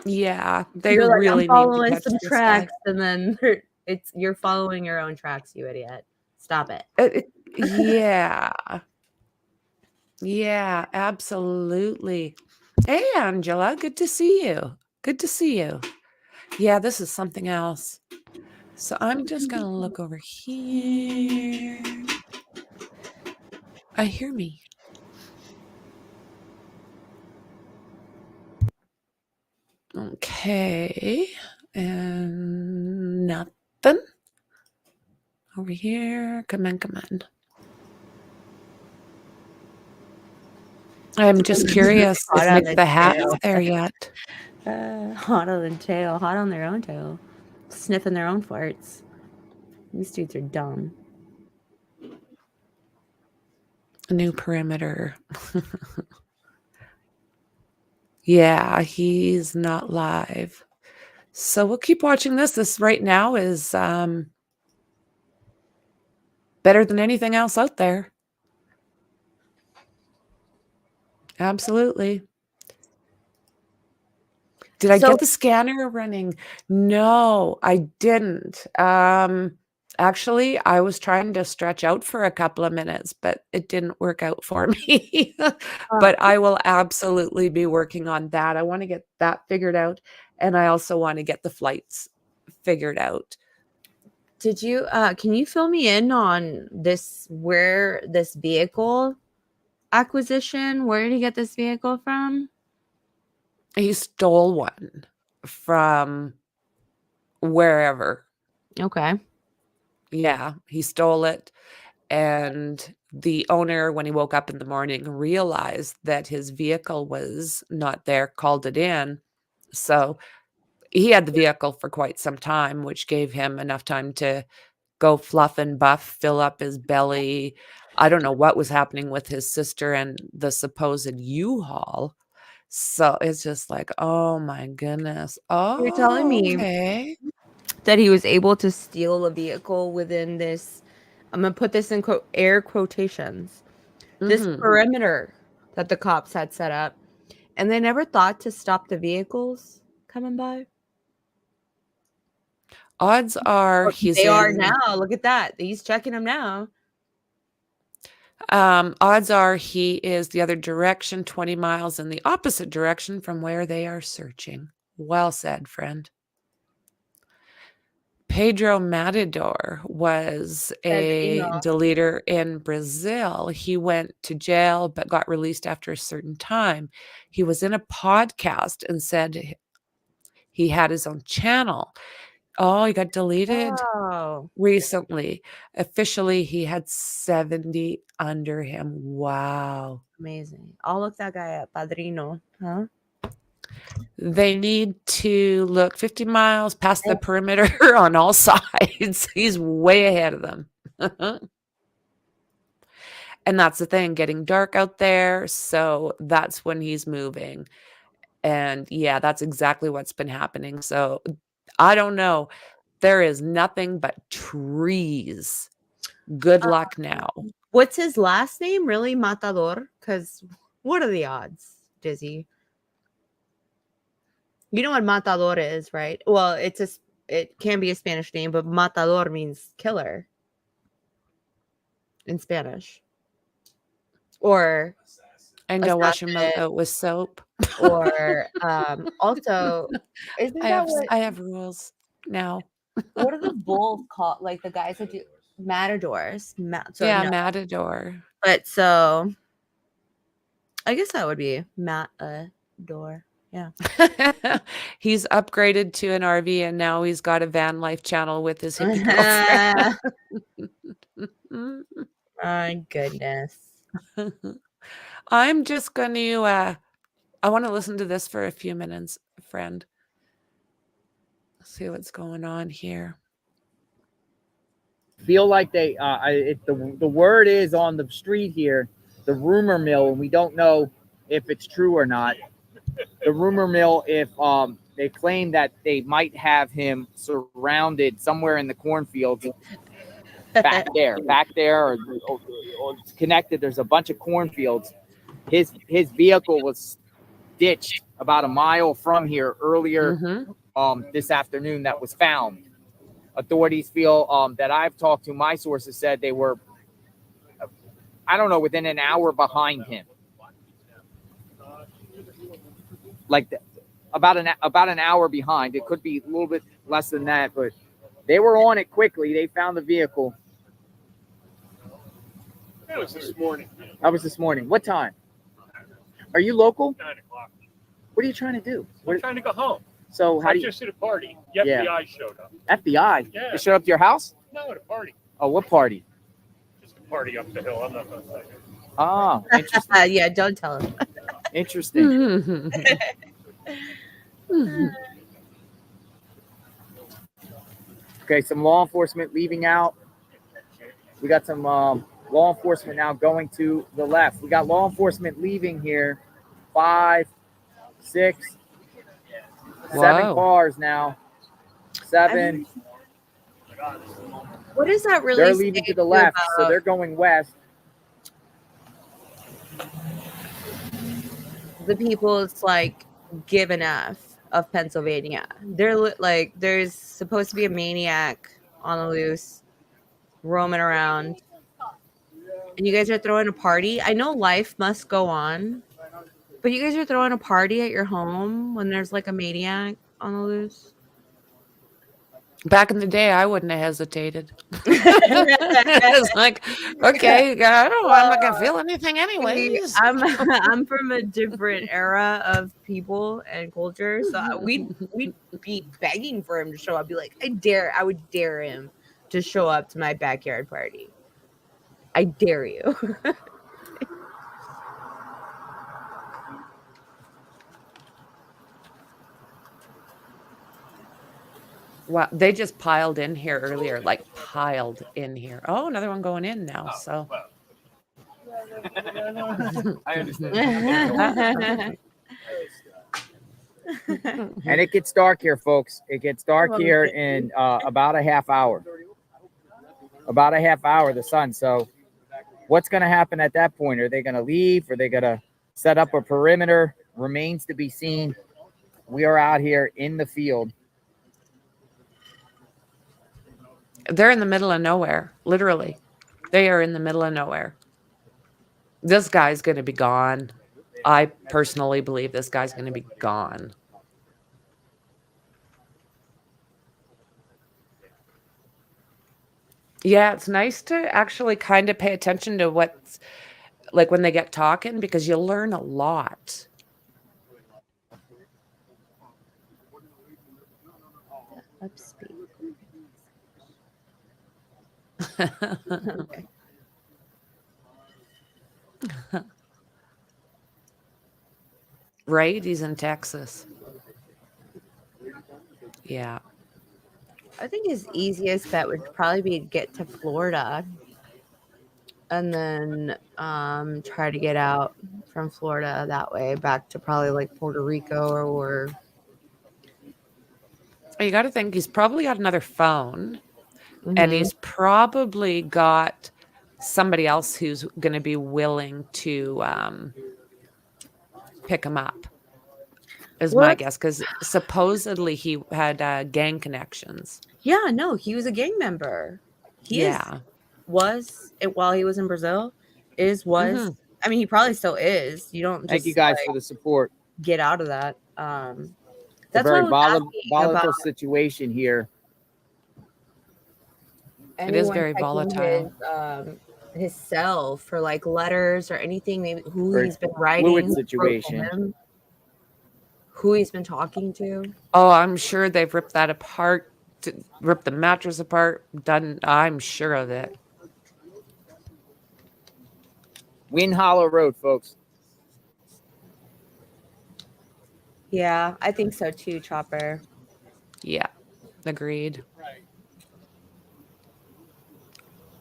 Yeah, they They're like, really I'm need to following catch some this guy. tracks, and then you're following your own tracks, you idiot. Stop it. Yeah. Yeah, absolutely. Hey, Angela, good to see you. Good to see you. Yeah, this is something else. So I'm just going to look over here. I hear me. Okay. And nothing. Over here. Come on, come on. I'm just curious if Hot on Nick the the Hat's tail. there yet. Hot on the tail. Hot on their own tail. Sniffing their own farts. These dudes are dumb. A new perimeter. Yeah, he's not live. So we'll keep watching this. This right now is better than anything else out there. Absolutely. Did I get the scanner running? No, I didn't. Actually, I was trying to stretch out for a couple of minutes, but it didn't work out for me. But I will absolutely be working on that. I want to get that figured out, and I also want to get the flights figured out. Did you can you fill me in on this, where this vehicle acquisition, where did he get this vehicle from? He stole one from wherever. Okay. Yeah, he stole it. And the owner, when he woke up in the morning, realized that his vehicle was not there, called it in. So he had the vehicle for quite some time, which gave him enough time to go fluff and buff, fill up his belly. I don't know what was happening with his sister and the supposed U-Haul. So it's just like, oh my goodness. Oh, You're telling me okay. that he was able to steal a vehicle within this, I'm going to put this in air quotations, this perimeter that the cops had set up, and they never thought to stop the vehicles coming by? Odds are They are now. Look at that. He's checking them now. Odds are he is the other direction, 20 miles in the opposite direction from where they are searching. Well said, friend. Pedro Matador was a deleter in Brazil. He went to jail but got released after a certain time. He was in a podcast and said he had his own channel. Oh, he got deleted recently. Officially, he had 70 under him. Wow. Amazing. I'll look that guy up. Padrino. Huh? They need to look 50 miles past the perimeter on all sides. He's way ahead of them. And that's the thing, getting dark out there. So that's when he's moving. And yeah, that's exactly what's been happening. So I don't know. There is nothing but trees. Good luck now. What's his last name? Really? Matador? Because what are the odds, Dizzy? You know what Matador is, right? Well, it can be a Spanish name, but Matador means killer in Spanish. Or and go wash your mouth out with soap. Or also, isn't that what I have rules now. What are the bulls called? Like the guys that do matadors. Matador. But so I guess that would be Matador. Yeah. He's upgraded to an RV and now he's got a van life channel with his hippie girlfriend. My goodness. I'm just going to I want to listen to this for a few minutes, friend. See what's going on here. Feel like they the word is on the street here, the rumor mill, and we don't know if it's true or not. The rumor mill, if they claim that they might have him surrounded somewhere in the cornfields back there, or it's connected. There's a bunch of cornfields. His vehicle was ditched about a mile from here earlier this afternoon. That was found. Authorities feel that I've talked to, my sources said they were, I don't know, within an hour behind him. Like about an hour behind. It could be a little bit less than that, but they were on it quickly. They found the vehicle. That was this morning. That was this morning. What time? Are you local? 9 o'clock. What are you trying to do? I'm trying to go home. So how I do you? just at a party. The FBI showed up. FBI? Yeah. They showed up to your house? No, at a party. Oh, what party? Just a party up the hill. I'm not going to say it. Ah, interesting. Yeah, don't tell him. Interesting. Okay, some law enforcement leaving out. We got some law enforcement now going to the left. We got law enforcement leaving here. 5, 6, 7 cars now. 7. What does that really They're leaving to the left, so they're going west. The people, it's like give enough of Pennsylvania. They're like, there's supposed to be a maniac on the loose roaming around, and you guys are throwing a party. I know life must go on, but you guys are throwing a party at your home when there's like a maniac on the loose. Back in the day, I wouldn't have hesitated. It's like, okay, I'm not gonna feel anything anyways. I'm from a different era of people and culture, so we'd be begging for him to show up. Be like, I would dare him to show up to my backyard party. I dare you. Wow, they just piled in here earlier, like piled in here. Oh, another one going in now. So I understand. And it gets dark here, folks. It gets dark here in about a half hour. About a half hour, the sun. So what's going to happen at that point? Are they going to leave? Are they going to set up a perimeter? Remains to be seen. We are out here in the field. they're in the middle of nowhere, literally. They are in the middle of nowhere. This guy's going to be gone. I personally believe this guy's going to be gone. Yeah, it's nice to actually kind of pay attention to what's like when they get talking, because you learn a lot. Upspeed. Okay. Right? He's in Texas. Yeah. I think his easiest bet would probably be to get to Florida and then try to get out from Florida that way back to probably like Puerto Rico or You got to think he's probably got another phone, and he's probably got somebody else who's going to be willing to pick him up, is my guess, because supposedly he had gang connections. Yeah, no, he was a gang member. While he was in Brazil, I mean, he probably still is. You don't just, thank you guys for the support. Get out of that. It's a very volatile situation here. It is very volatile. His cell for like letters or anything, maybe who Very he's been writing, fluid situation. Who he's been talking to. Oh, I'm sure they've ripped that apart, ripped the mattress apart, I'm sure of it. Wind Hollow Road, folks. Yeah, I think so too, Chopper. Yeah, agreed.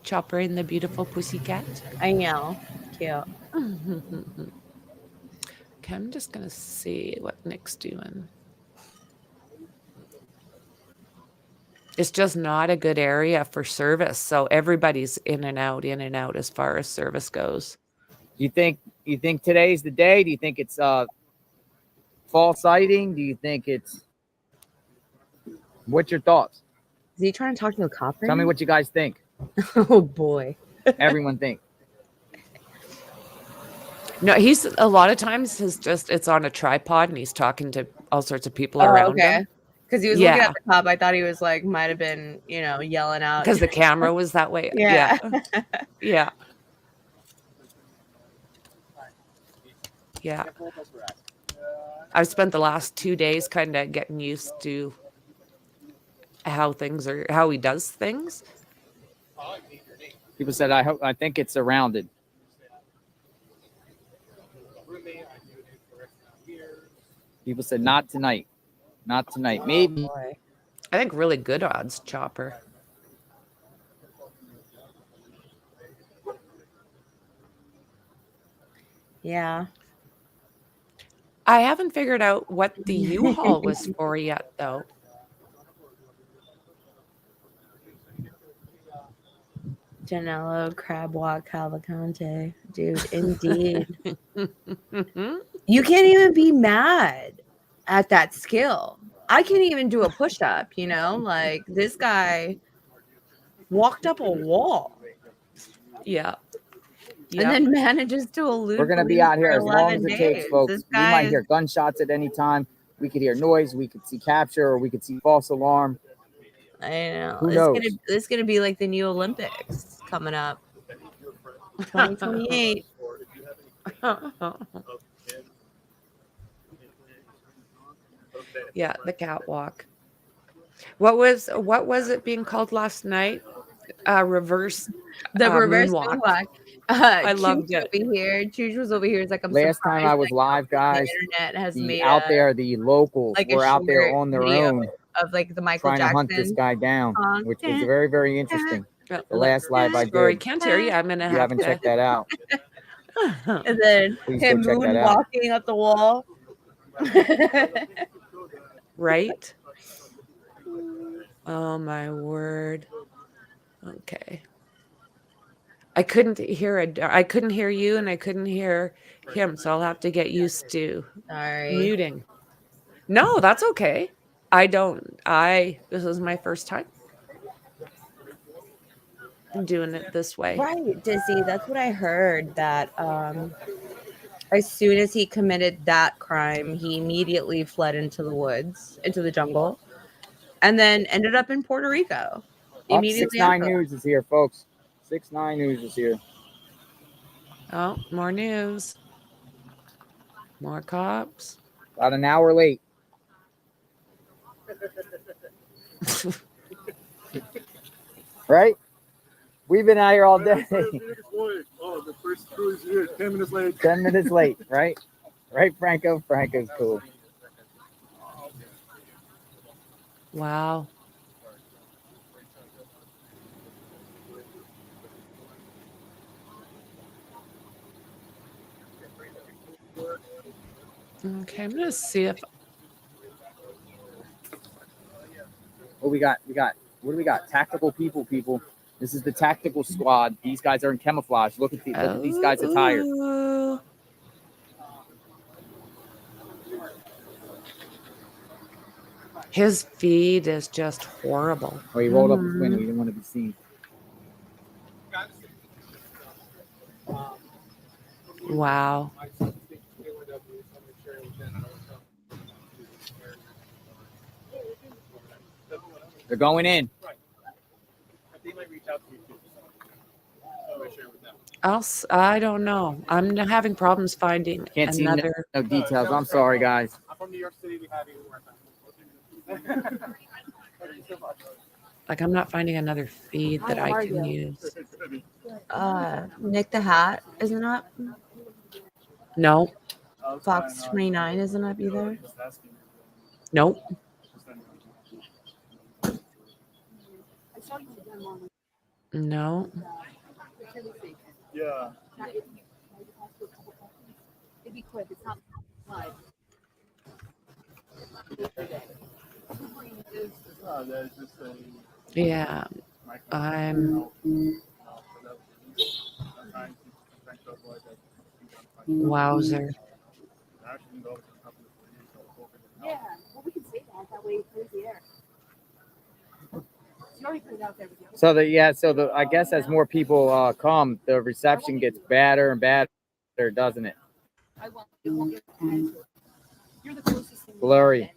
Chopper and the beautiful pussycat. I know. Cute. Okay, I'm just going to see what Nick's doing. It's just not a good area for service. So everybody's in and out as far as service goes. You think today's the day? Do you think it's fall sighting? Do you think it's what's your thoughts? Is he trying to talk to the cop? Tell me what you guys think. Oh boy. Everyone think. No, he's a lot of times it's on a tripod and he's talking to all sorts of people around him. Because he was looking at the cop. I thought he was like, might have been, you know, yelling out. Because the camera was that way. Yeah. Yeah. Yeah. I've spent the last 2 days kind of getting used to how he does things. People said, I think it's surrounded. People said, not tonight. Not tonight. Maybe. I think really good odds, Chopper. Yeah. I haven't figured out what the U-Haul was for yet, though. Danelo Calvacante. Dude, indeed. You can't even be mad at that skill. I can't even do a push-up, you know? Like, this guy walked up a wall. Yeah. And then manages to elude. We're going to be out here as long as it takes, folks. This We might hear gunshots at any time. We could hear noise. We could see capture, or we could see false alarm. I know. Who knows? It's gonna be like the new Olympics coming up. 2028. Yeah, the catwalk. What was it being called last night? Reverse moonwalk. I loved it. Over here. Chooch was over here. It's like, I'm last time I was live, guys. The internet has made out there. The locals like were out there on their own of like the Michael trying Jackson to hunt this guy down, which was very, very interesting. The last live I Story. did. Can't hear you. I'm gonna you have haven't to checked that out. And then Please him go check that out. moonwalking up the wall. Right? Oh my word. Okay. I couldn't hear you and I couldn't hear him, so I'll have to get used to muting. No, that's okay. This is my first time doing it this way. Right, Dizzy. That's what I heard. That as soon as he committed that crime, he immediately fled into the woods, into the jungle, and then ended up in Puerto Rico. Immediately. 6-9 News is here, folks. 6-9 News is here. Oh, more news. More cops. About an hour late. Right? We've been out here all day. Oh, the first crew is here. 10 minutes late. 10 minutes late, right? Right, Franco? Franco's cool. Wow. Okay, I'm gonna see if What we got? What do we got? Tactical people. This is the tactical squad. These guys are in camouflage. Look at these guys' attire. His feed is just horrible. Oh, he rolled up his window. He didn't want to be seen. Wow. They're going in. I don't know. I'm having problems finding Can't see another. no details. I'm sorry, guys. I'm from New York City. We have you Like, I'm not finding another feed that I can use. Nick the Hat isn't up. No. Fox 29 isn't up either. Nope. No. Yeah. It'd be quick. It's not live. Yeah, I'm wowzer. Yeah, well, we can say that. That way it clears the air. You already put it out there with you. So I guess as more people come, the reception gets badder and badder, doesn't it? You're the closest thing. Blurry.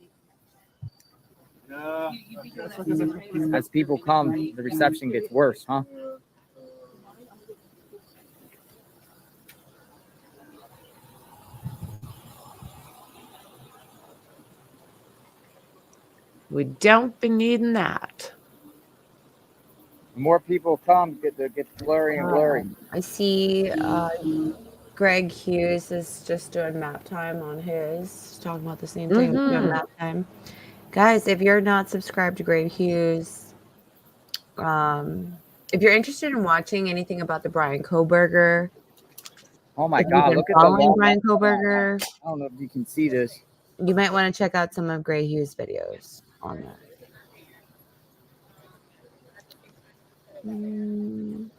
Yeah. As people come, the reception gets worse, huh? We don't be needing that. The more people come, it gets blurry and blurry. I see Greg Hughes is just doing map time on his, talking about the same thing, doing map time. Guys, if you're not subscribed to Greg Hughes, if you're interested in watching anything about the Brian Koberger, Oh my if you've God! been Look at the following long. Brian Koberger, I don't know if you can see this. you might want to check out some of Greg Hughes' videos on that. I'm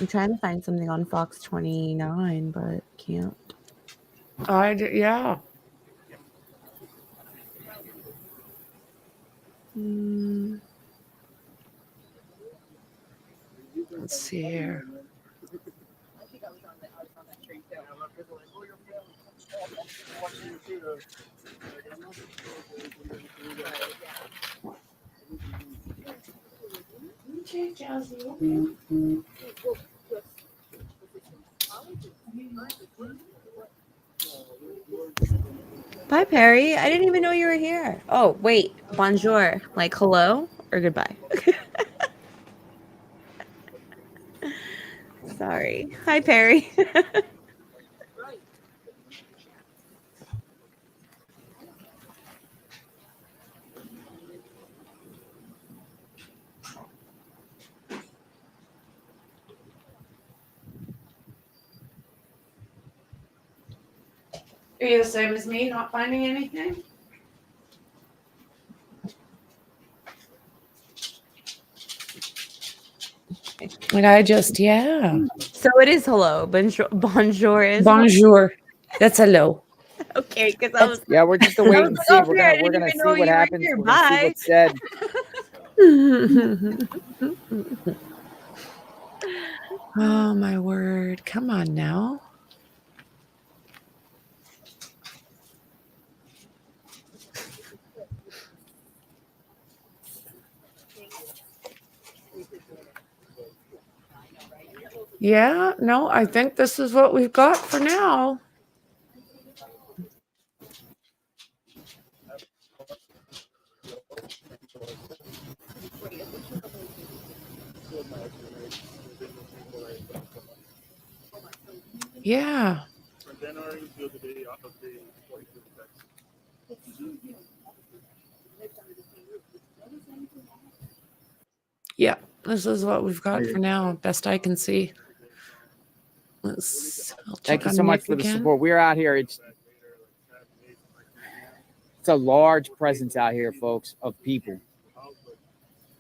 trying to find something on Fox 29, but can't. Yeah. Let's see here. Okay, Jazzy. Bye, Perry. I didn't even know you were here. Oh, wait. Bonjour. Like hello or goodbye? Sorry. Hi, Perry. Are you the same as me, not finding anything? Like yeah. So it is hello. Bonjour is Bonjour. That's hello. okay. Because I was Yeah, we're just a wait and see. oh, We're gonna see what happens. We're gonna see what's said. Oh my word! Come on now. Yeah, no, I think this is what we've got for now. Yeah. Yeah, this is what we've got for now, best I can see. Thank you so much for the support. We're out here. It's a large presence out here, folks, of people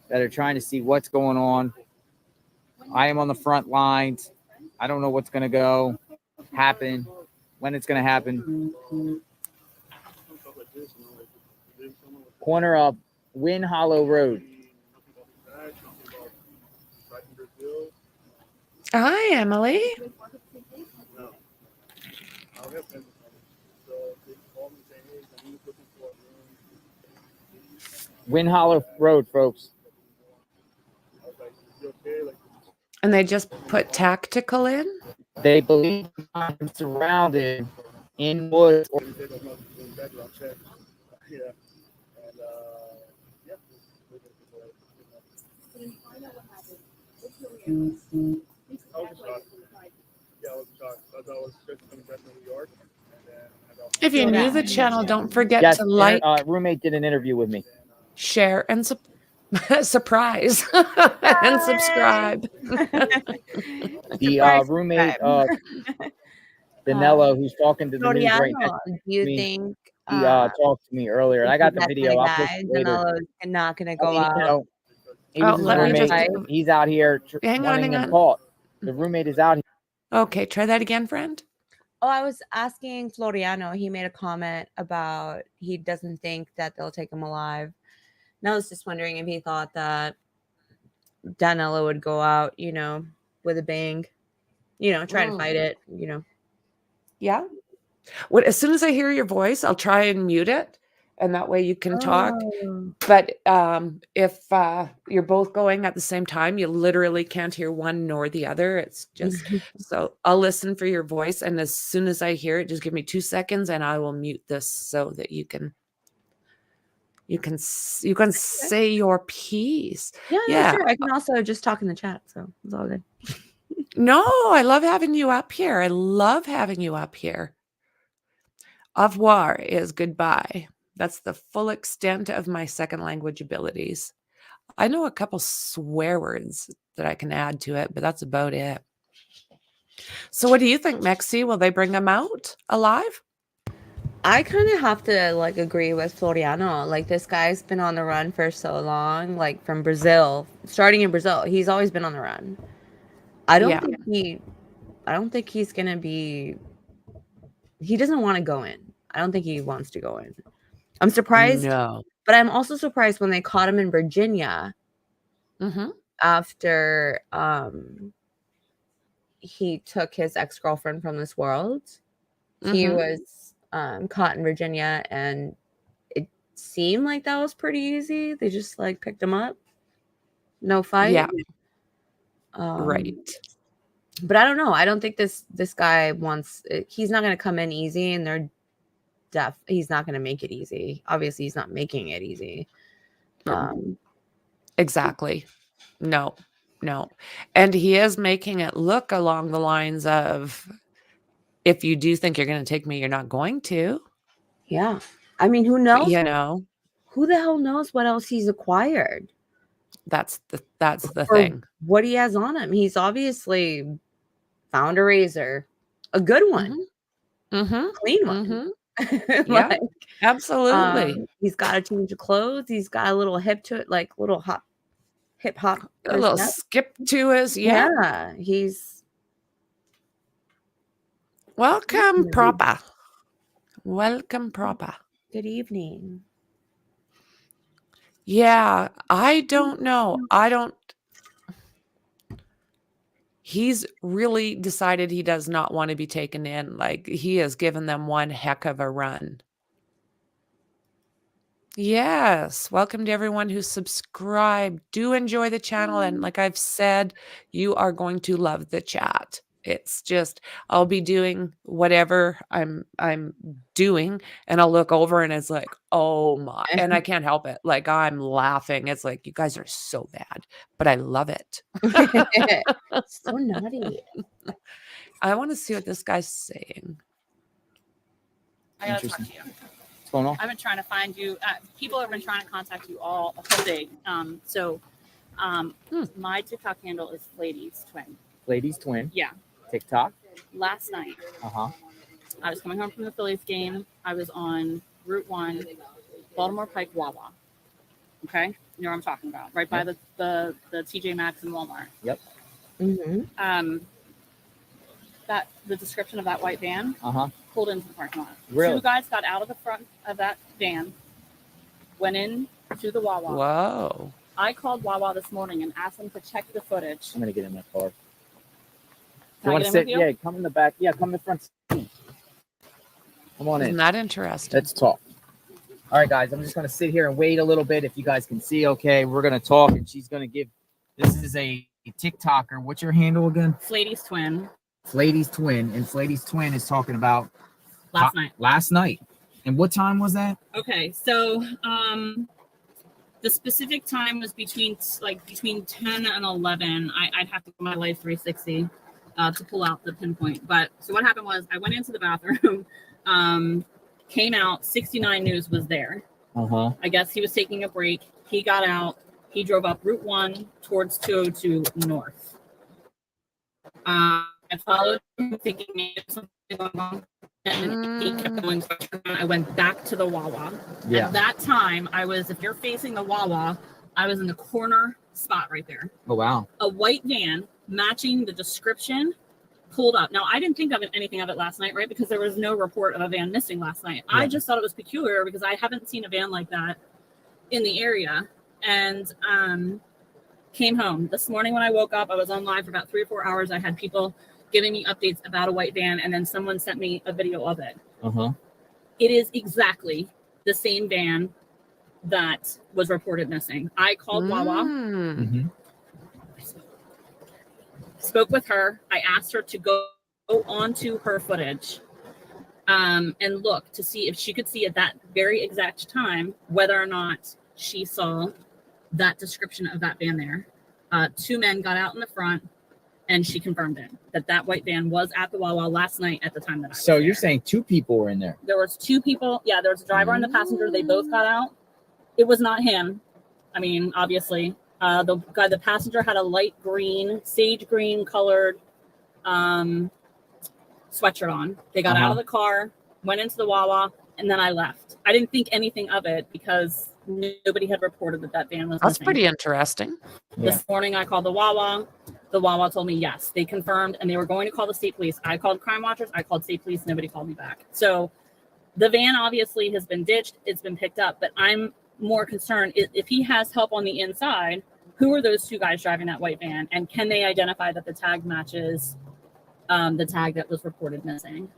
that are trying to see what's going on. I am on the front lines. I don't know what's going to happen, when it's going to happen. Corner of Wind Hollow Road. Hi, Emily. Wind Hollow Road, folks. And they just put tactical in? They believe I'm surrounded in woods. If you're new to the channel, don't forget to like. Roommate did an interview with me. Share and surprise and subscribe. The roommate Danelo, who's talking to the news right now. Do you think He talked to me earlier, and I got the That's video. my I'll post guy. it later. Danelo's not gonna I go mean, out. you know, he Oh, was his let me roommate. just- He's out here Hang on, wanting hang him on. caught. The roommate is out here. Okay, try that again, friend. Oh, I was asking Floriano. He made a comment about he doesn't think that they'll take him alive. And I was just wondering if he thought that Danilo would go out, you know, with a bang, you know, try to fight it, you know. Yeah. What? As soon as I hear your voice, I'll try and mute it, and that way you can talk. Oh. But if you're both going at the same time, you literally can't hear one nor the other. It's just so I'll listen for your voice, and as soon as I hear it, just give me 2 seconds, and I will mute this so that you can say your piece. Yeah, sure. I can also just talk in the chat, so it's all good. No, I love having you up here. I love having you up here. Au revoir is goodbye. That's the full extent of my second language abilities. I know a couple swear words that I can add to it, but that's about it. So what do you think, Mexi? Will they bring him out alive? I kind of have to like agree with Floriano. Like this guy's been on the run for so long, like from Brazil, starting in Brazil. He's always been on the run. I don't think he's gonna be. He doesn't want to go in. I don't think he wants to go in. I'm surprised. No. But I'm also surprised when they caught him in Virginia after he took his ex-girlfriend from this world. He was caught in Virginia, and it seemed like that was pretty easy. They just like picked him up. No fight. Yeah. Right. But I don't know. I don't think this guy wants. He's not going to come in easy, and they're he's not going to make it easy. Obviously, he's not making it easy. Exactly. No. And he is making it look along the lines of, if you do think you're going to take me, you're not going to. Yeah. I mean, who knows? You know, who the hell knows what else he's acquired? That's the thing. What he has on him. He's obviously found a razor, a good one, clean one. Yeah, absolutely. He's got a change of clothes. He's got a little hip to it, like little hip hop, a little skip to his. Yeah, he's welcome, proper. Welcome, proper. Good evening. Yeah, I don't know. He's really decided he does not want to be taken in. Like, he has given them one heck of a run. Yes. Welcome to everyone who's subscribed. Do enjoy the channel. And like I've said, you are going to love the chat. It's just, I'll be doing whatever I'm doing, and I'll look over and it's like, oh my, and I can't help it. Like, I'm laughing. It's like, you guys are so bad, but I love it. So naughty. I want to see what this guy's saying. I gotta talk to you. What's going on? I've been trying to find you. People have been trying to contact you all day. My TikTok handle is Ladies Twin. Ladies Twin. Yeah. TikTok. Last night, I was coming home from the Phillies game. I was on Route 1, Baltimore Pike Wawa. Okay, you know what I'm talking about, right by the TJ Maxx and Walmart. Yep. That the description of that white van pulled into the parking lot. Really? 2 guys got out of the front of that van, went in to the Wawa. Whoa. I called Wawa this morning and asked them to check the footage. I'm gonna get in my car. Can You I want get to in sit? with you? Yeah, come in the back. Yeah, come in the front seat. Come on in. Isn't that interesting? Let's talk. All right, guys. I'm just gonna sit here and wait a little bit. If you guys can see, okay, we're gonna talk, and she's gonna give. This is a TikToker. What's your handle again? Ladies Twin. Ladies Twin, and Ladies Twin is talking about Last night. Last night. And what time was that? Okay, so the specific time was between 10 and 11. I'd have to go my Life 360 to pull out the pinpoint. But so what happened was I went into the bathroom, came out, 69 News was there. I guess he was taking a break. He got out. He drove up Route 1 towards 202 North. I followed him thinking maybe something going on. and he kept going. So I went back to the Wawa. Yeah. At that time, I was, if you're facing the Wawa, I was in the corner spot right there. Oh, wow. A white van matching the description pulled up. Now, I didn't think of anything of it last night, right? Because there was no report of a van missing last night. Yeah. I just thought it was peculiar because I haven't seen a van like that in the area. And came home. This morning when I woke up, I was on live for about 3 or 4 hours. I had people giving me updates about a white van, and then someone sent me a video of it. It is exactly the same van that was reported missing. I called Wawa. Spoke with her. I asked her to go onto her footage and look to see if she could see at that very exact time whether or not she saw that description of that van there. 2 men got out in the front, and she confirmed it, that white van was at the Wawa last night at the time that I was So there. you're saying 2 people were in there? There was 2 people. Yeah, there was a driver and the passenger. They both got out. It was not him. I mean, obviously. The passenger had a light green, sage green colored sweatshirt on. They got out of the car, went into the Wawa, and then I left. I didn't think anything of it because nobody had reported that van was That's missing. pretty interesting. This morning I called the Wawa. The Wawa told me yes, they confirmed, and they were going to call the state police. I called Crime Watchers. I called state police. Nobody called me back. So the van obviously has been ditched. It's been picked up, but I'm more concerned if he has help on the inside. Who are those 2 guys driving that white van, and can they identify that the tag matches the tag that was reported missing?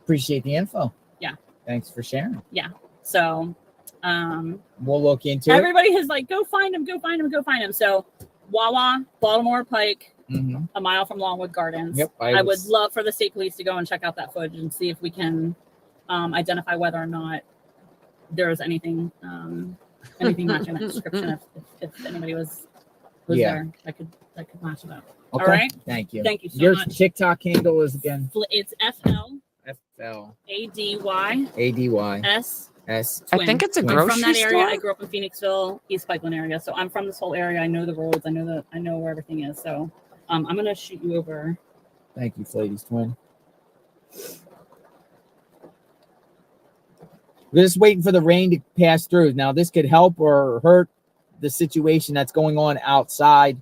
Appreciate the info. Yeah. Thanks for sharing. Yeah. So we'll look into everybody has like, go find him, go find him, go find him. So Wawa, Baltimore Pike, a mile from Longwood Gardens. Yep. I would love for the state police to go and check out that footage and see if we can identify whether or not there is anything matching that description. If anybody was there, I could match it up. Okay. All right. Thank you. Thank you so Your much. TikTok handle is again? It's FL ADY S. I think it's a I'm grocery from that area. store. I grew up in Phoenixville, East Pipeline area. So I'm from this whole area. I know the roads. I know where everything is. So I'm gonna shoot you over. Thank you, Flady's twin. We're just waiting for the rain to pass through. Now, this could help or hurt the situation that's going on outside.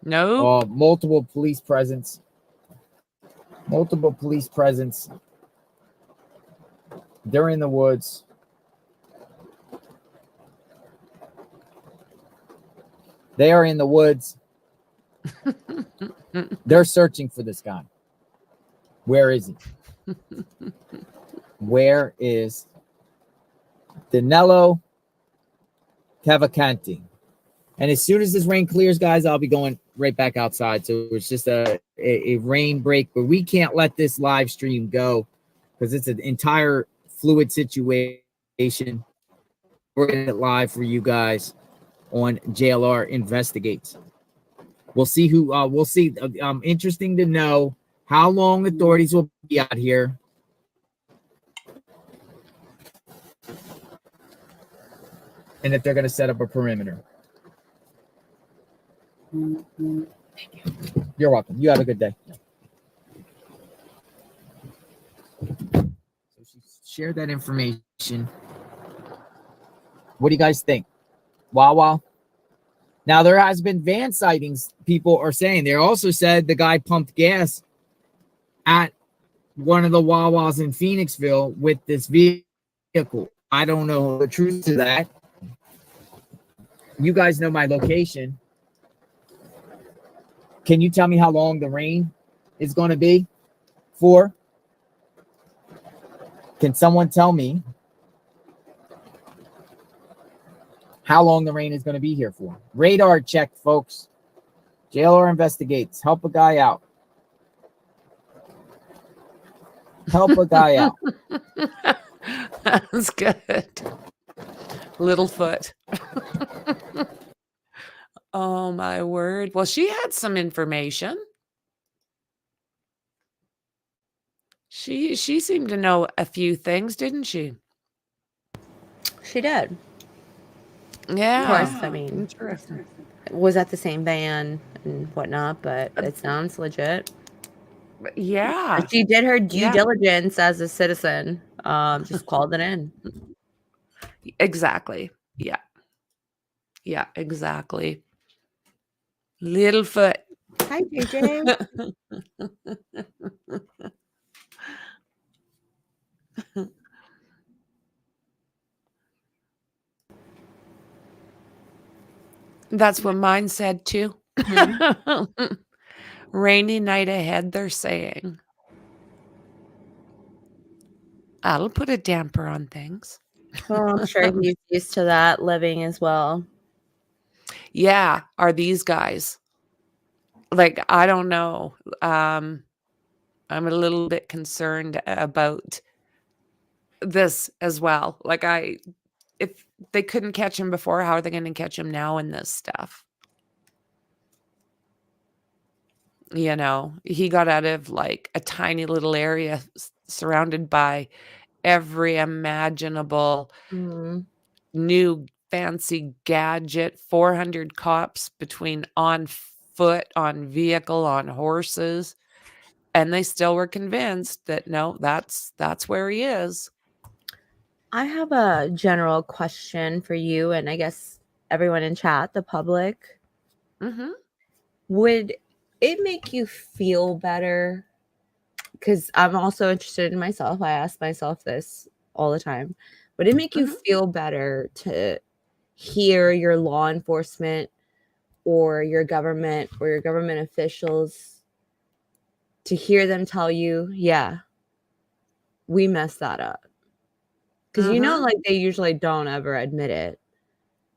No. Multiple police presence. They're in the woods. They are in the woods. They're searching for this guy. Where is he? Where is Danelo Calvacante? And as soon as this rain clears, guys, I'll be going right back outside. So it's just a rain break, but we can't let this live stream go because it's an entire fluid situation. We're going to get it live for you guys on JLR Investigates. We'll see who, we'll see. Interesting to know how long authorities will be out here. And if they're going to set up a perimeter. You're welcome. You have a good day. So she shared that information. What do you guys think? Wawa? Now, there has been van sightings, people are saying. They also said the guy pumped gas at one of the Wawas in Phoenixville with this vehicle. I don't know the truth to that. You guys know my location. Can you tell me how long the rain is going to be for? Can someone tell me how long the rain is going to be here for? Radar check, folks. JLR Investigates. Help a guy out. Help a guy out. That's good. Littlefoot. Oh, my word. Well, she had some information. She seemed to know a few things, didn't she? She did. Yeah. Of course, I mean, Interesting. was that the same van and whatnot, but it sounds legit. Yeah. She did her due Yeah. diligence as a citizen. Just called it in. Exactly. Yeah. Yeah, exactly. Littlefoot. Hi, JJ. That's what mine said too. Rainy night ahead, they're saying. That'll put a damper on things. Well, I'm sure he's used to that living as well. Yeah, are these guys. Like, I don't know. I'm a little bit concerned about this as well. Like, if they couldn't catch him before, how are they going to catch him now in this stuff? You know, he got out of like a tiny little area surrounded by every imaginable new fancy gadget, 400 cops between on foot, on vehicle, on horses, and they still were convinced that no, that's where he is. I have a general question for you, and I guess everyone in chat, the public. Would it make you feel better? Because I'm also interested in myself. I ask myself this all the time. Would it make you feel better to hear your law enforcement or your government officials, to hear them tell you, yeah, we messed that up? Because you know, like, they usually don't ever admit it.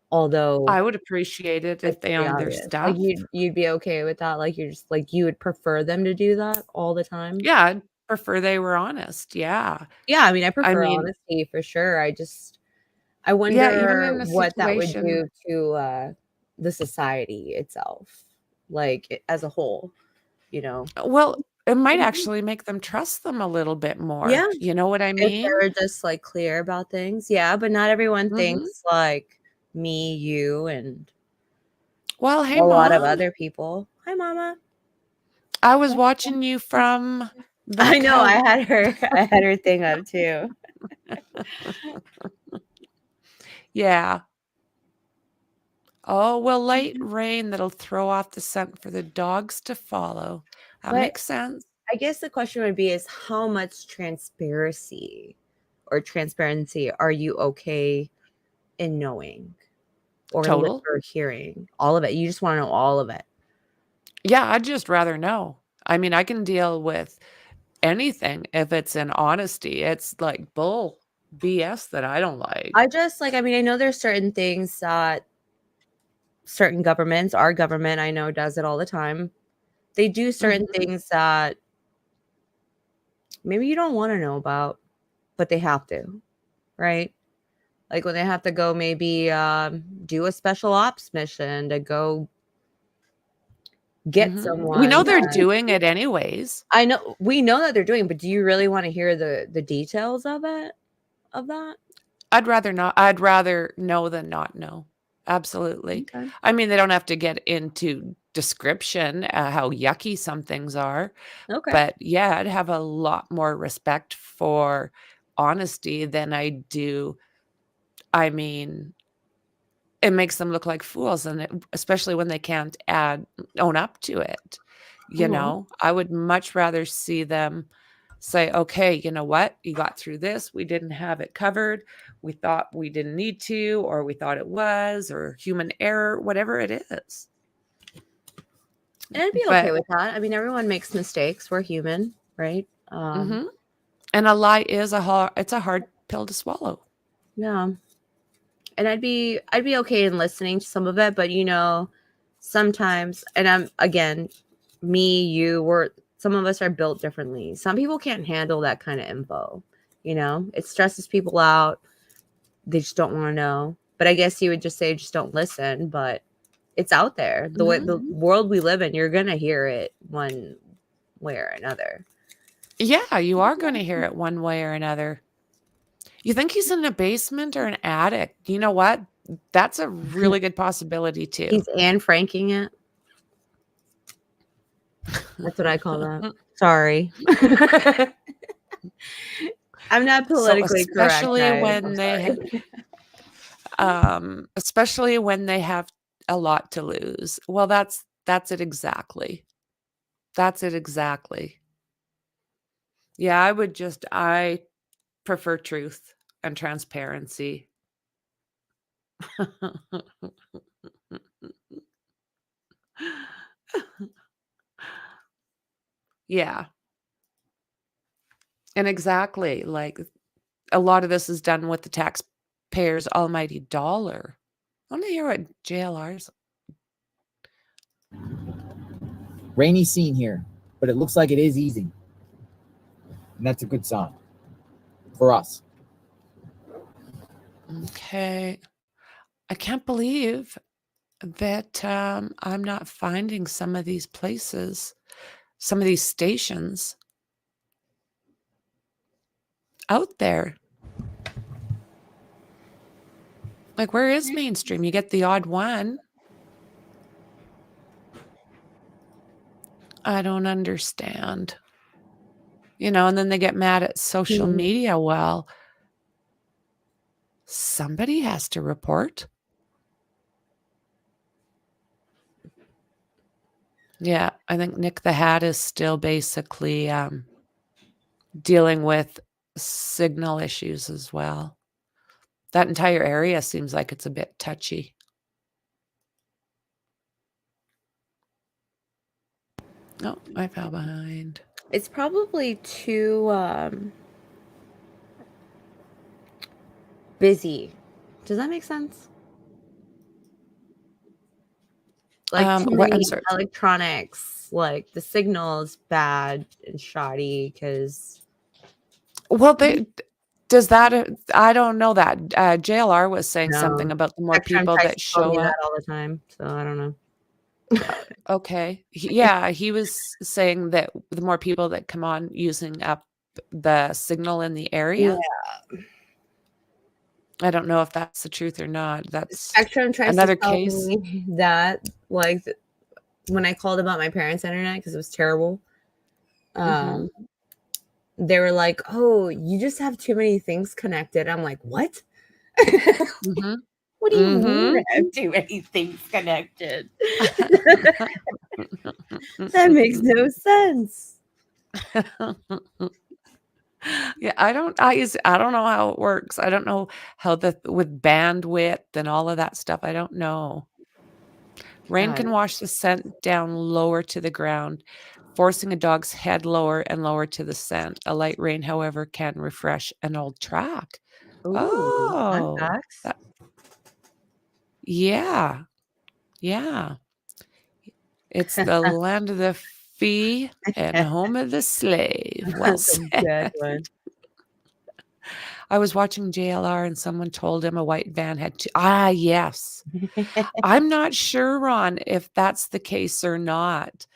Although I would appreciate it if they owned their obvious. stuff. Like, you'd be okay with that. Like, you're just like, you would prefer them to do that all the time. Yeah, I'd prefer they were honest. Yeah. Yeah, I mean, I prefer mean, honesty for sure. I even wonder in a what that would situation do to the society itself, like as a whole, you know. Well, it might actually make them trust them a little bit more. Yeah. You know what I If mean? they're just like clear about things. Yeah, but not everyone thinks like me, you, and Well, hey, a lot of Mom. other people. Hi, Mama. I was watching you from the I know. I couch. had her thing up too. Yeah. Oh, well, light rain that'll throw off the scent for the dogs to follow. That But makes sense. I guess the question would be is how much transparency are you okay in knowing or Total. or hearing? All of it. You just want to know all of it. Yeah, I'd just rather know. I mean, I can deal with anything if it's in honesty. It's like bull BS that I don't like. I know there's certain things that certain governments, our government, I know, does it all the time. They do certain things that maybe you don't want to know about, but they have to, right? Like when they have to go maybe do a special ops mission to go get someone. We know they're doing it anyways. I know we know that they're doing, but do you really want to hear the details of it? Of that? I'd rather not. I'd rather know than not know. Absolutely. Okay. I mean, they don't have to get into description how yucky some things are. Okay. But yeah, I'd have a lot more respect for honesty than I do. I mean, it makes them look like fools, and especially when they can't own up to it. You know, I would much rather see them say, okay, you know what? You got through this. We didn't have it covered. We thought we didn't need to, or we thought it was, or human error, whatever it is. And I'd be okay with that. I mean, everyone makes mistakes. We're human, right? And a lie is it's a hard pill to swallow. Yeah. And I'd be okay in listening to some of it, but you know, sometimes, and some of us are built differently. Some people can't handle that kind of info. You know, it stresses people out. They just don't want to know. But I guess you would just say, just don't listen. But it's out there. The way the world we live in, you're gonna hear it one way or another. Yeah, you are going to hear it one way or another. You think he's in a basement or an attic? You know what? That's a really good possibility too. He's Franking it. That's what I call that. Sorry. I'm not So politically correct, especially guys. when I'm they sorry. especially when they have a lot to lose. Well, that's it exactly. That's it exactly. Yeah, I prefer truth and transparency. Yeah. And exactly, like, a lot of this is done with the taxpayers' almighty dollar. I wanna hear what JLR's. Rainy scene here, but it looks like it is easing. And that's a good sign for us. Okay. I can't believe that, I'm not finding some of these places, some of these stations out there. Like, where is mainstream? You get the odd one. I don't understand. And then they get mad at social media. Well, somebody has to report. Yeah, I think Nick the Hat is still basically dealing with signal issues as well. That entire area seems like it's a bit touchy. Oh, I fell behind. It's probably too busy. Does that make sense? Like too What? I'm many sorry. electronics, like the signal is bad and shoddy because. Well, does that? I don't know that. JLR was saying something No. about the more Spectrum people tries that to tell me show that up. all the time, so I don't know. Okay. Yeah, he was saying that the more people that come on using up the signal in the area. Yeah. I don't know if that's the truth or not. That's Spectrum tries another to tell case. me that, like, when I called about my parents' internet because it was terrible, they were like, "Oh, you just have too many things connected." I'm like, "What? What do you mean I have too many things connected?" That makes no sense. Yeah, I don't know how it works. I don't know how with bandwidth and all of that stuff. I don't know. Rain can wash the scent down lower to the ground, forcing a dog's head lower and lower to the scent. A light rain, however, can refresh an old track. Ooh, yeah. Yeah. It's the land of the free and home of the slave. Well That's a said. good one. I was watching JLR and someone told him a white van had two. Yes. I'm not sure, Ron, if that's the case or not.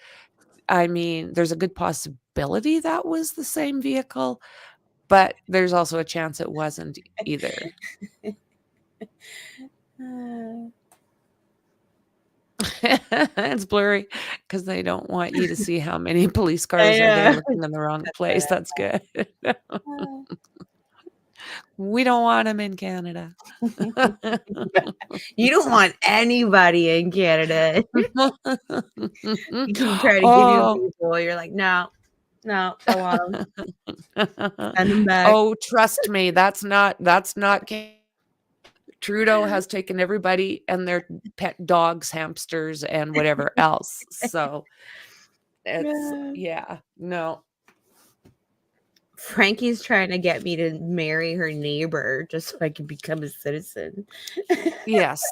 I mean, there's a good possibility that was the same vehicle, but there's also a chance it wasn't either. It's blurry because they don't want you to see how many police cars are there looking in the wrong place. That's good. We don't want them in Canada. You don't want anybody in Canada. You keep trying to give you people. You're like, no, I want them. Send them back. Oh, trust me, that's not. Trudeau has taken everybody and their pet dogs, hamsters, and whatever else. So it's no. Franky's trying to get me to marry her neighbor just so I can become a citizen. Yes.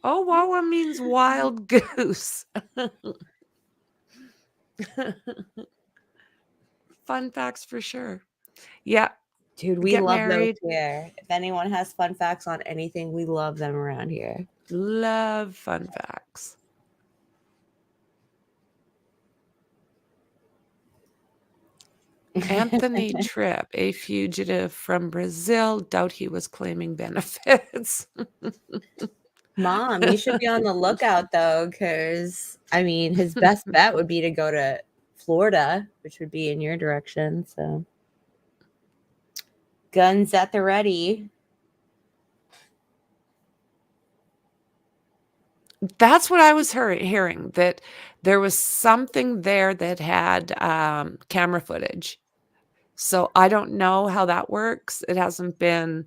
Oh, Wawa means wild goose. Fun facts for sure. Yeah. Dude, we Get love married. those here. If anyone has fun facts on anything, we love them around here. Love fun facts. Anthony Tripp, a fugitive from Brazil. Doubt he was claiming benefits. Mom, you should be on the lookout though, because I mean, his best bet would be to go to Florida, which would be in your direction. So, guns at the ready. That's what I was hearing, that there was something there that had camera footage. So I don't know how that works. It hasn't been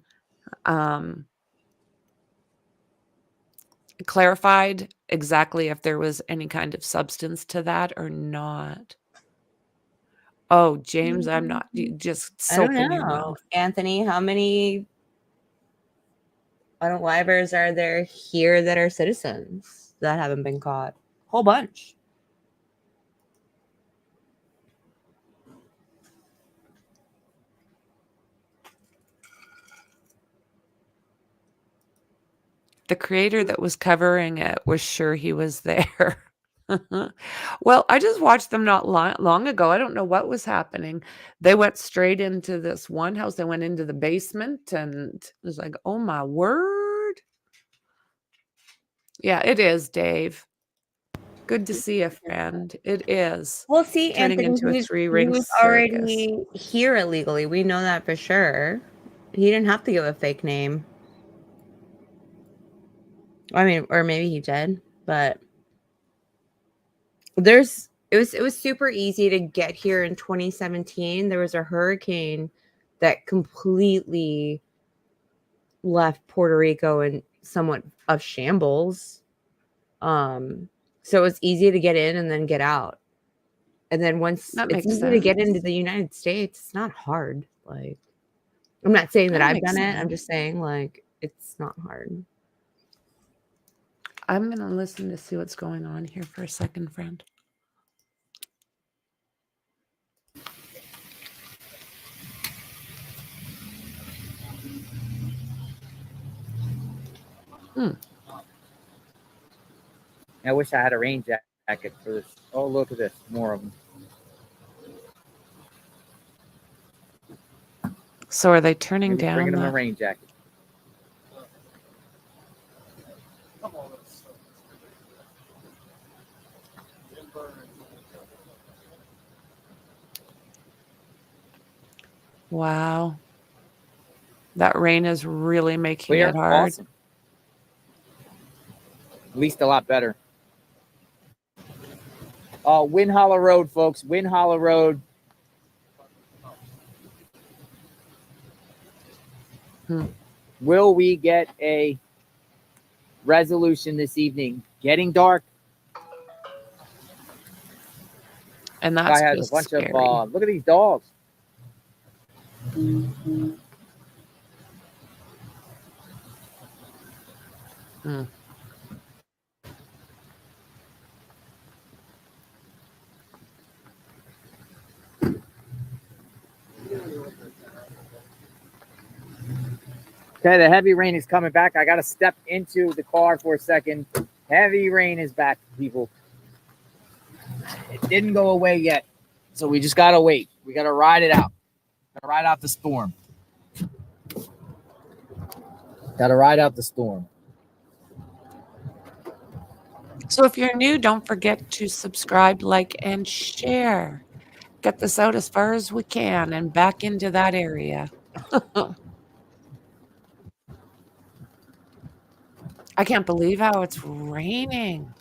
clarified exactly if there was any kind of substance to that or not. Oh, James, I'm not just I don't soap in your know, mouth. Anthony. How many unalivers are there here that are citizens that haven't been caught? Whole bunch. The creator that was covering it was sure he was there. Well, I just watched them not long ago. I don't know what was happening. They went straight into this one house. They went into the basement, and it was like, oh my word. Yeah, it is, Dave. Good to see you, friend. It is. Well, see, Turning Anthony, into a he three-ring was circus. already here illegally. We know that for sure. He didn't have to give a fake name. I mean, or maybe he did, but it was super easy to get here in 2017. There was a hurricane that completely left Puerto Rico in somewhat of shambles. So it was easy to get in and then get out. And then once That it's makes easy to get sense. into the United States, it's not hard. Like, I'm not saying that That I've makes done it. sense. I'm just saying, like, it's not hard. I'm going to listen to see what's going on here for a second, friend. I wish I had a rain jacket for this. Oh, look at this. More of them. So are they turning Maybe down bringing them a the... rain jacket. Wow. That rain is really making Clear. it hard. Awesome. At least a lot better. Wind Hollow Road, folks. Wind Hollow Road. Will we get a resolution this evening? Getting dark. And that's Guy has just a bunch scary. of look at these dogs. Okay, the heavy rain is coming back. I got to step into the car for a second. Heavy rain is back, people. It didn't go away yet, so we just got to wait. We got to ride it out. Got to ride out the storm. Got to ride out the storm. So if you're new, don't forget to subscribe, like, and share. Get this out as far as we can and back into that area. I can't believe how it's raining.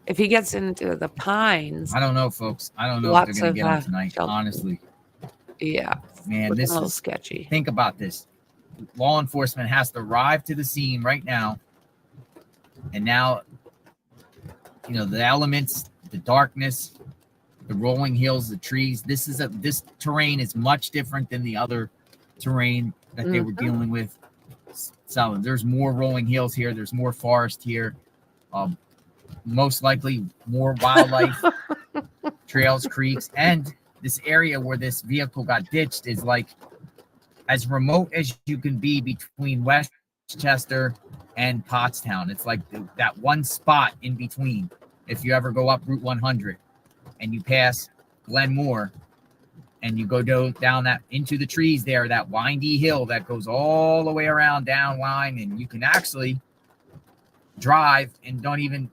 If he gets into the pines, I don't know, folks. I don't know if lots they're going to of get him tonight, honestly. Yeah. Man, looking this a little is sketchy. Think about this. Law enforcement has to arrive to the scene right now. And now, you know, the elements, the darkness, the rolling hills, the trees. This terrain is much different than the other terrain that they were dealing with. So there's more rolling hills here. There's more forest here. Most likely more wildlife, trails, creeks, and this area where this vehicle got ditched is like as remote as you can be between Westchester and Pottstown. It's like that one spot in between. If you ever go up Route 100 and you pass Glenmore and you go down that into the trees there, that windy hill that goes all the way around down line, and you can actually drive and don't even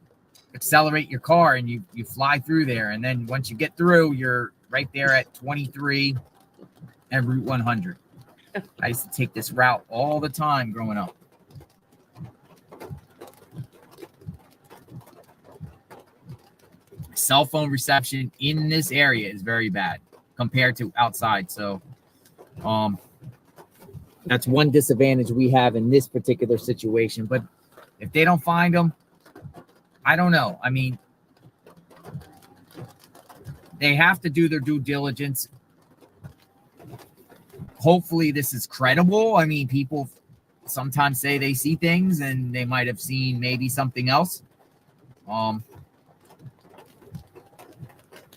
accelerate your car, and you fly through there. And then once you get through, you're right there at 23 and Route 100. I used to take this route all the time growing up. Cell phone reception in this area is very bad compared to outside. So that's one disadvantage we have in this particular situation. But if they don't find them, I don't know. I mean, they have to do their due diligence. Hopefully this is credible. I mean, people sometimes say they see things and they might have seen maybe something else.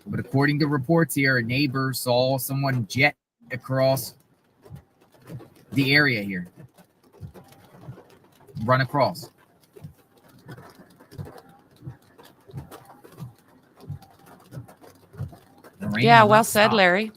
But according to reports here, a neighbor saw someone jet across the area here. Run across. Yeah, well said, Larry.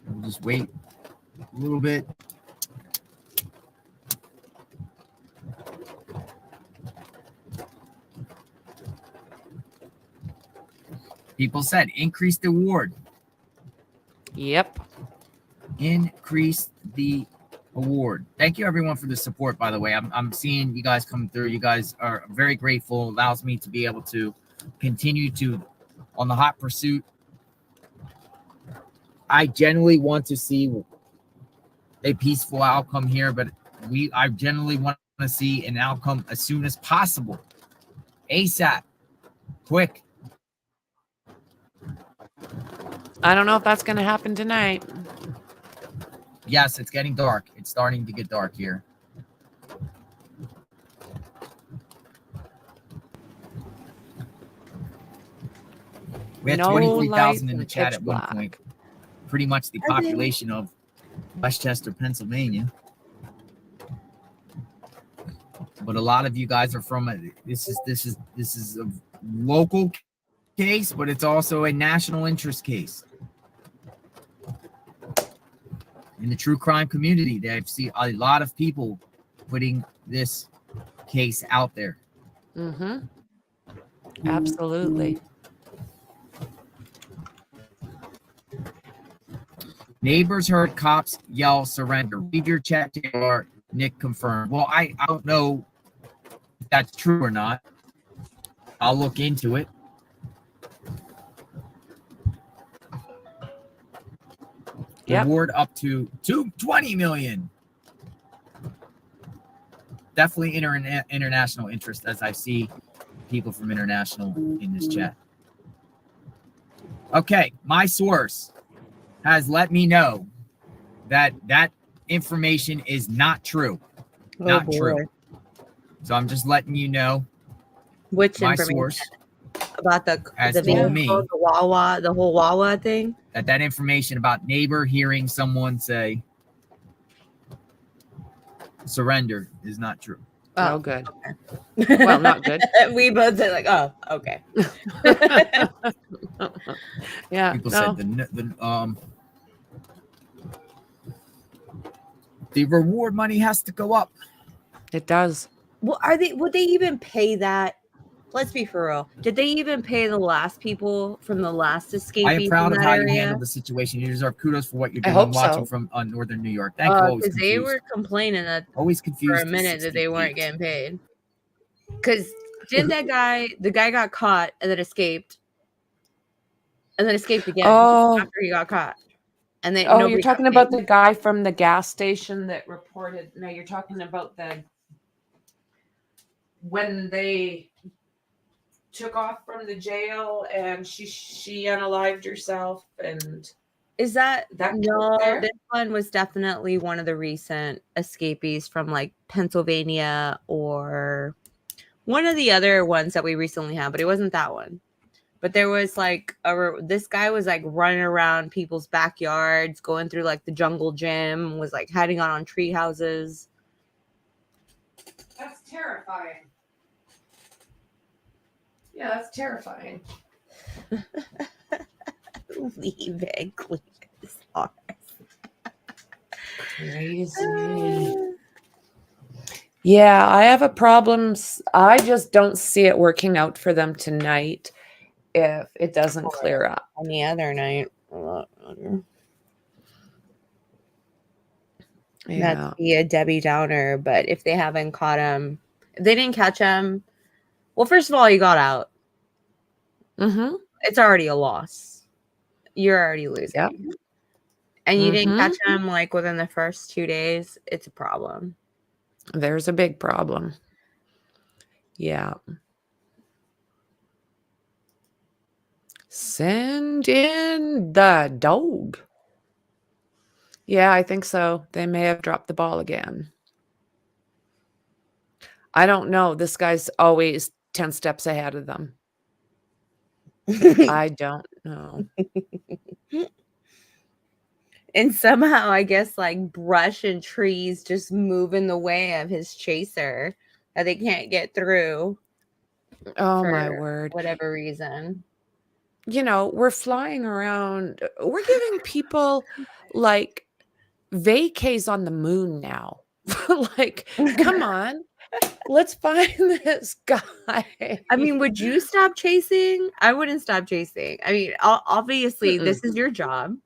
We'll just wait a little bit. People said increase the award. Yep. Increase the award. Thank you everyone for the support, by the way. I'm seeing you guys come through. You guys are very grateful. Allows me to be able to continue to on the hot pursuit. I generally want to see a peaceful outcome here, but I generally want to see an outcome as soon as possible. ASAP. Quick. I don't know if that's going to happen tonight. Yes, it's getting dark. It's starting to get dark here. We had 23,000 in the chat at one point. Pretty much the population of Westchester, Pennsylvania. But a lot of you guys are from this is a local case, but it's also a national interest case. In the true crime community, I've seen a lot of people putting this case out there. Mm-hmm. Absolutely. Neighbors heard cops yell surrender. Read your chat, JR. Nick confirmed. Well, I don't know if that's true or not. I'll look into it. Yep. Reward up to $220 million. Definitely international interest, as I see people from international in this chat. Okay, my source has let me know that information is not true. Not true. So I'm just letting you know. Which my information? Source about the told me the Wawa, the whole Wawa thing. That information about neighbor hearing someone say surrender is not true. Oh, good. Okay. Well, not good. We both said like, oh, okay. Yeah. People said the reward money has to go up. It does. Well, would they even pay that? Let's be for real. Did they even pay the last people from the last escape? I am proud of how you handled the situation. You deserve kudos for what you're doing watching from Northern New York. Thank you. Because they were complaining that always confused for a minute that they weren't getting paid. Because didn't the guy got caught and then escaped again after he got caught. And then you're talking about the guy from the gas station that reported. No, you're talking about when they took off from the jail and she unalived herself. And is that no? This one was definitely one of the recent escapees from like Pennsylvania or one of the other ones that we recently had, but it wasn't that one. But there was like this guy was like running around people's backyards, going through like the jungle gym, was like hiding out on tree houses. That's terrifying. Yeah, that's terrifying. Leave it, Cletus. Crazy. Yeah, I have a problem. I just don't see it working out for them tonight if it doesn't clear up. Any other night. Yeah. Not to be a Debbie Downer, but if they haven't caught him, if they didn't catch him, well, first of all, he got out. Mm-hmm. It's already a loss. You're already losing. Yep. And you didn't catch him like within the first 2 days, it's a problem. There's a big problem. Yeah. Send in the dog. Yeah, I think so. They may have dropped the ball again. I don't know. This guy's always 10 steps ahead of them. I don't know. And somehow, I guess, like brush and trees just move in the way of his chaser that they can't get through. Oh, my word. Whatever reason. You know, we're flying around. We're giving people like vacays on the moon now. Like, come on. Let's find this guy. I mean, would you stop chasing? I wouldn't stop chasing. I mean, obviously, this is your job.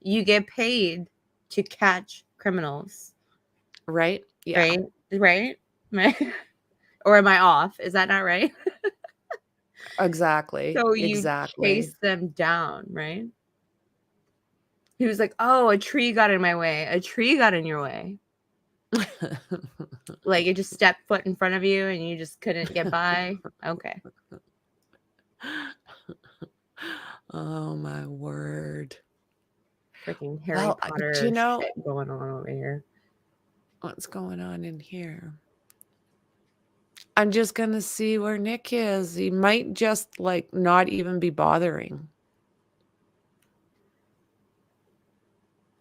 You get paid to catch criminals. Right? Yeah. Right? Or am I off? Is that not right? Exactly. So you chase them down, right? He was like, oh, a tree got in my way. A tree got in your way. Like it just stepped foot in front of you and you just couldn't get by. Okay. Oh, my word. Freaking Harry Potter shit going on over here. What's going on in here? I'm just going to see where Nick is. He might just like not even be bothering.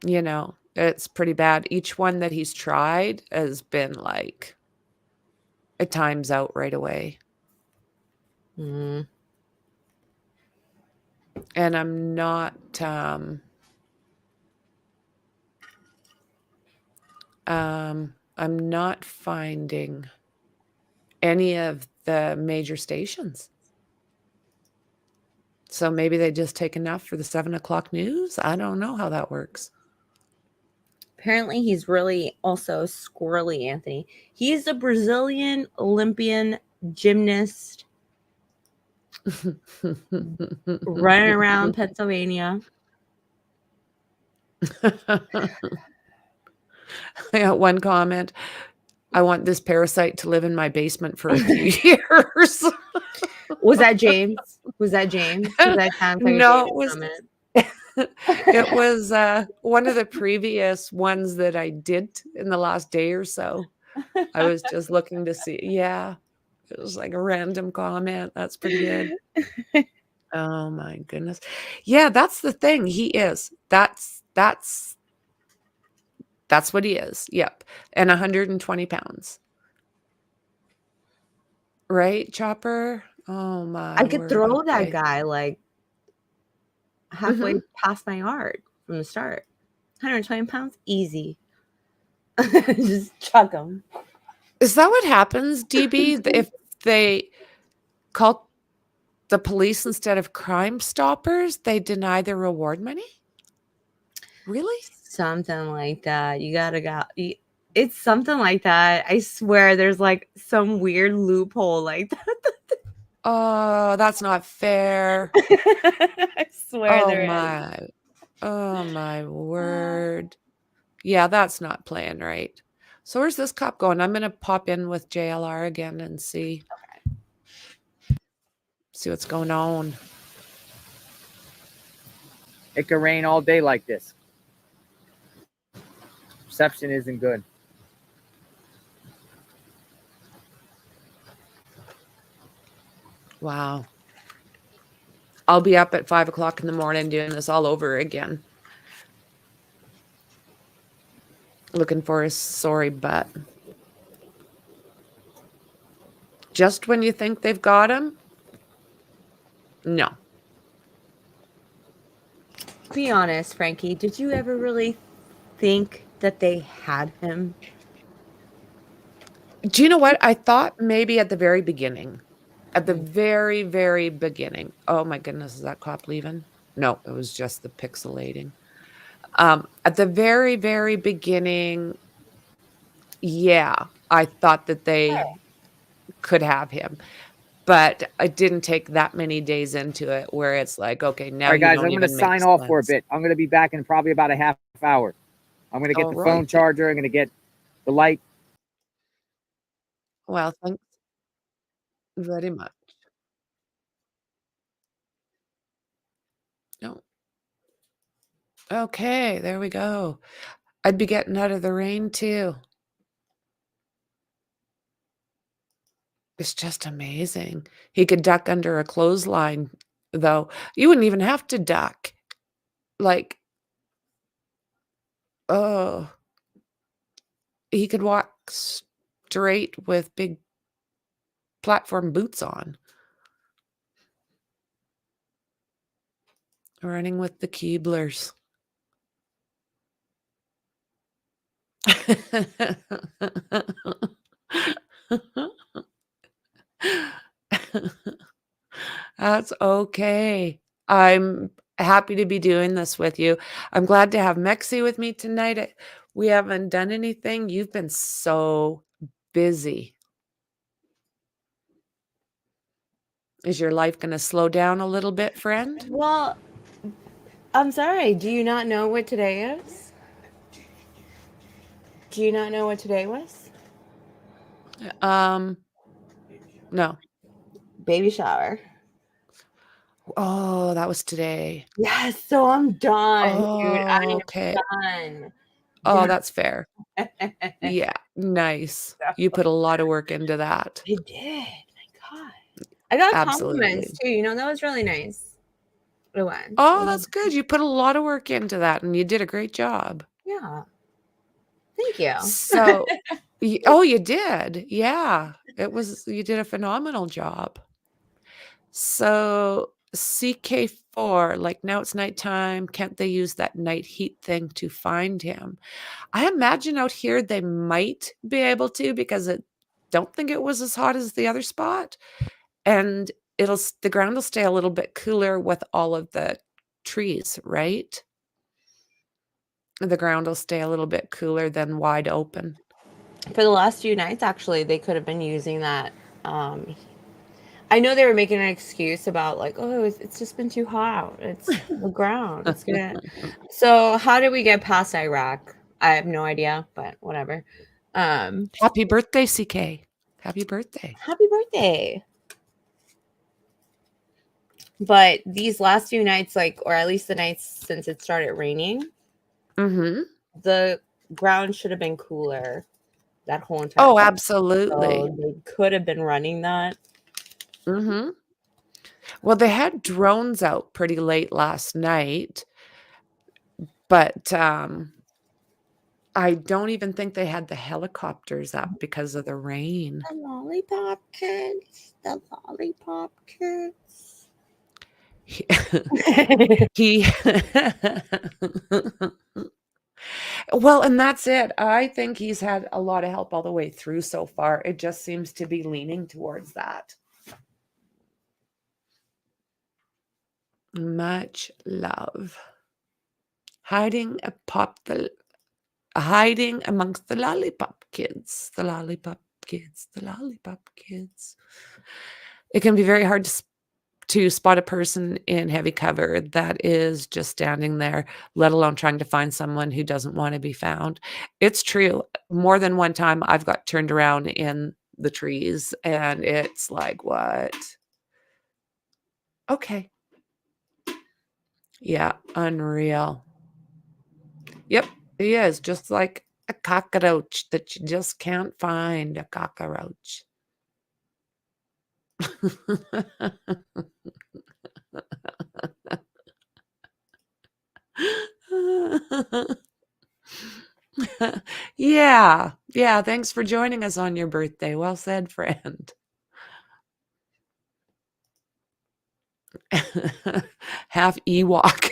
You know, it's pretty bad. Each one that he's tried has been like, it times out right away. Mm. And I'm not, I'm not finding any of the major stations. So maybe they just take enough for the 7 o'clock news. I don't know how that works. Apparently, he's really also squirrely, Anthony. He's a Brazilian Olympian gymnast running around Pennsylvania. I got one comment. I want this parasite to live in my basement for a few years. Was that James? Was that James? That sounds like no, it was. It was one of the previous ones that I did in the last day or so. I was just looking to see. Yeah, it was like a random comment. That's pretty good. Oh my goodness. Yeah, that's the thing. He is. That's what he is. Yep. And 120 pounds. Right, Chopper? Oh my. I could throw that guy like halfway past my yard from the start. 120 pounds, easy. Just chuck him. Is that what happens, DB? If they call the police instead of Crime Stoppers, they deny their reward money? Really? Something like that. You gotta go. It's something like that. I swear there's like some weird loophole like that. Oh, that's not fair. I swear there is. Oh my word. Yeah, that's not playing right. So where's this cop going? I'm going to pop in with JLR again and see. Okay. See what's going on. It could rain all day like this. Reception isn't good. Wow. I'll be up at 5 o'clock in the morning doing this all over again. Looking for his sorry butt. Just when you think they've got him? No. Be honest, Frankie. Did you ever really think that they had him? Do you know what? I thought maybe at the very beginning. At the very, very beginning. Oh my goodness, is that cop leaving? No, it was just the pixelating. At the very, very beginning, yeah, I thought that they could have him. But it didn't take that many days into it where it's like, okay, now All right, you guys, don't I'm going to even make sign off for a sense. bit. I'm going to be back in probably about a half hour. I'm going to get the phone Alrighty. charger. I'm going to get the light. Well, thanks very much. No. Okay, there we go. I'd be getting out of the rain too. It's just amazing. He could duck under a clothesline, though. You wouldn't even have to duck. Like, oh, he could walk straight with big platform boots on. Running with the Keeblers. That's okay. I'm happy to be doing this with you. I'm glad to have Mexi with me tonight. We haven't done anything. You've been so busy. Is your life going to slow down a little bit, friend? Well, I'm sorry. Do you not know what today is? Do you not know what today was? No. Baby shower. Oh, that was today. Yes, so I'm done, dude. Oh, I'm okay. done. Oh, that's fair. Yeah, nice. You put a lot of work into that. I did. My God. I got Absolutely. compliments too. You know, that was really nice. It was. Oh, that's good. You put a lot of work into that and you did a great job. Yeah. Thank you. So, oh, you did. Yeah. You did a phenomenal job. So, CK4, like now it's nighttime. Can't they use that night heat thing to find him? I imagine out here they might be able to because I don't think it was as hot as the other spot. And the ground will stay a little bit cooler with all of the trees, right? The ground will stay a little bit cooler than wide open. For the last few nights, actually, they could have been using that. I know they were making an excuse about like, oh, it's just been too hot. It's the ground. It's gonna. So how did we get past Iraq? I have no idea, but whatever. Happy birthday, CK. Happy birthday. Happy birthday. But these last few nights, like, or at least the nights since it started raining, the ground should have been cooler that whole entire Oh, time. absolutely. So they could have been running that. Well, they had drones out pretty late last night, but I don't even think they had the helicopters up because of the rain. The lollipop kids. The lollipop kids. Well, and that's it. I think he's had a lot of help all the way through so far. It just seems to be leaning towards that. Much love. Hiding amongst the lollipop kids. The lollipop kids. The lollipop kids. It can be very hard to spot a person in heavy cover that is just standing there, let alone trying to find someone who doesn't want to be found. It's true. More than one time I've got turned around in the trees and it's like, what? Okay. Yeah, unreal. Yep, he is just like a cockroach that you just can't find, a cockroach. Yeah. Yeah. Thanks for joining us on your birthday. Well said, friend. Half Ewok.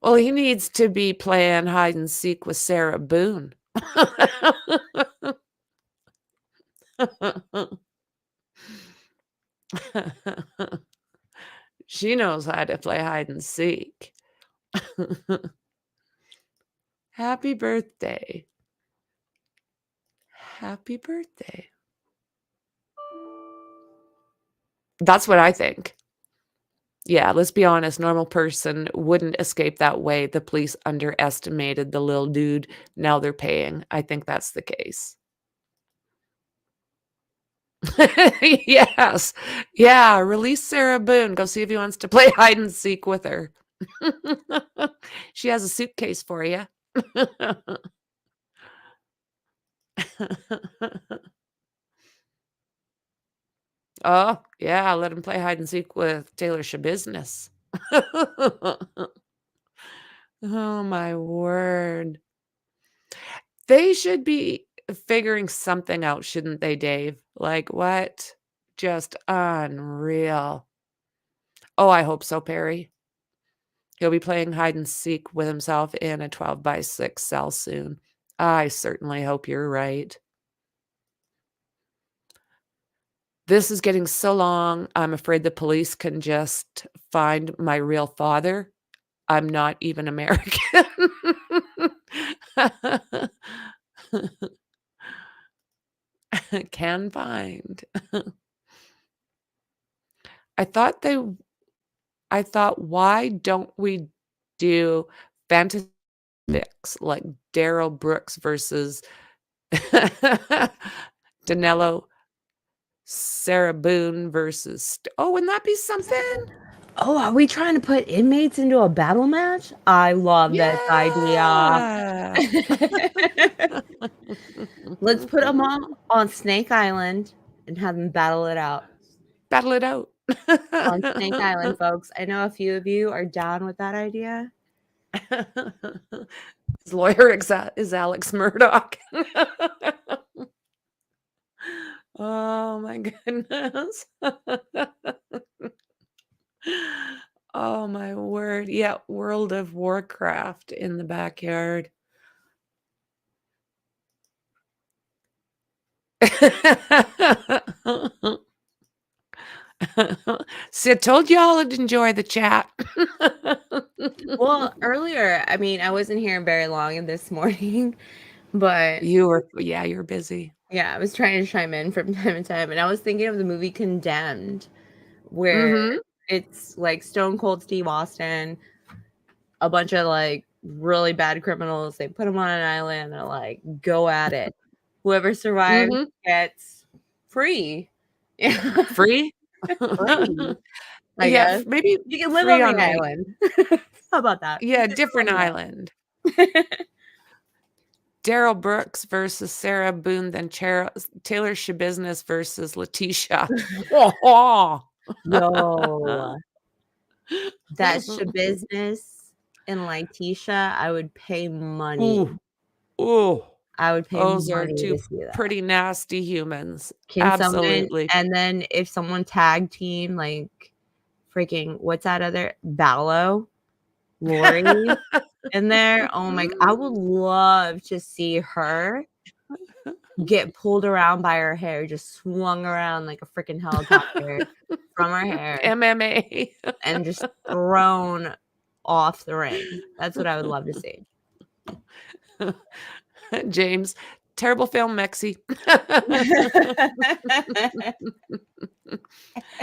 Well, he needs to be playing hide and seek with Sarah Boone. She knows how to play hide and seek. Happy birthday. Happy birthday. That's what I think. Yeah, let's be honest. Normal person wouldn't escape that way. The police underestimated the little dude. Now they're paying. I think that's the case. Yes. Yeah, release Sarah Boone. Go see if he wants to play hide and seek with her. She has a suitcase for you. Oh, yeah, let him play hide and seek with Taylor Business. Oh, my word. They should be figuring something out, shouldn't they, Dave? Like, what? Just unreal. Oh, I hope so, Perry. He'll be playing hide and seek with himself in a 12x6 cell soon. I certainly hope you're right. This is getting so long. I'm afraid the police can just find my real father. I'm not even American. Can find. I thought, why don't we do fantasy fix like Daryl Brooks versus Danelo Sarah Boone versus oh, wouldn't that be something? Oh, are we trying to put inmates into a battle match? I love this idea. Let's put them all on Snake Island and have them battle it out. Battle it out. On Snake Island, folks. I know a few of you are down with that idea. His lawyer is Alex Murdoch. Oh my goodness. Oh my word. Yeah, World of Warcraft in the backyard. See, I told y'all I'd enjoy the chat. Well, earlier, I mean, I wasn't here very long this morning, but you were busy. Yeah, I was trying to chime in from time to time, and I was thinking of the movie Condemned, where it's like Stone Cold Steve Austin, a bunch of like really bad criminals. They put them on an island. They're like, go at it. Whoever survives gets free. Free? I guess. Maybe you can live on the island. How about that? Yeah, different island. Daryl Brooks versus Sarah Boone, then Taylor Business versus Letitia. Yo, that's Business and Letitia. I would pay money. Ooh. I would pay Those are money two to see that. pretty nasty humans. Can Absolutely. and then if someone tag team like freaking what's that other Ballo, Lori in there? Oh my! I would love to see her get pulled around by her hair, just swung around like a freaking helicopter from her hair, MMA, and just thrown off the ring. That's what I would love to see. James, terrible film, Mexi.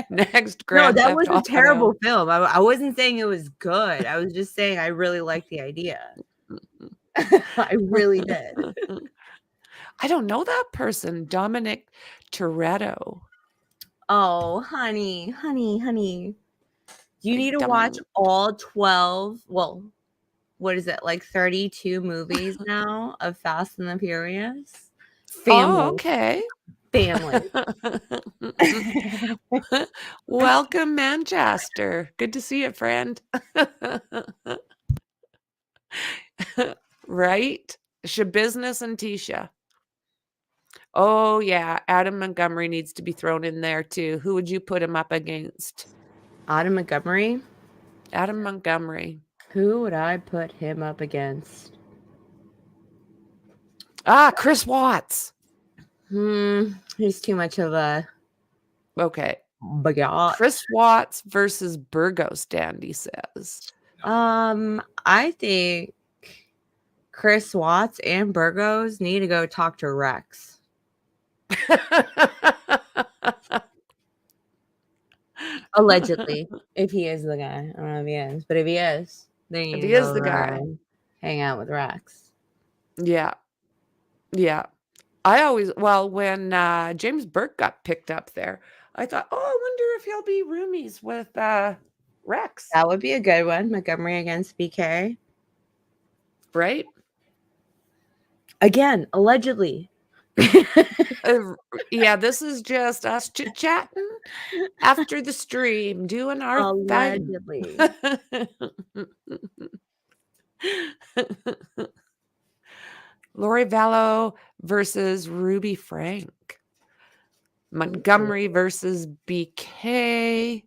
Next, Grand No, that Theft was a Auto. terrible film. I wasn't saying it was good. I was just saying I really liked the idea. I really did. I don't know that person, Dominic Toretto. Oh, honey. You need to watch all 12. Well, what is it? Like 32 movies now of Fast and the Furious. Oh, okay. family. Welcome, Manchester. Good to see you, friend. Right? Shabusiness and Tisha. Oh, yeah. Adam Montgomery needs to be thrown in there, too. Who would you put him up against? Adam Montgomery? Adam Montgomery. Who would I put him up against? Chris Watts. He's too much of a Okay. bigot. Chris Watts versus Burgos, Dandy says. I think Chris Watts and Burgos need to go talk to Rex. Allegedly, if he is the guy. I don't know if he is, but if he is, then If he is the guy, hang out with Rex. Yeah. Yeah. When James Burke got picked up there, I thought, I wonder if he'll be roomies with Rex. That would be a good one. Montgomery against BK. Right? Again, allegedly. Yeah, this is just us chit-chatting after the stream, doing our allegedly. Lori Vallow versus Ruby Frank. Montgomery versus BK.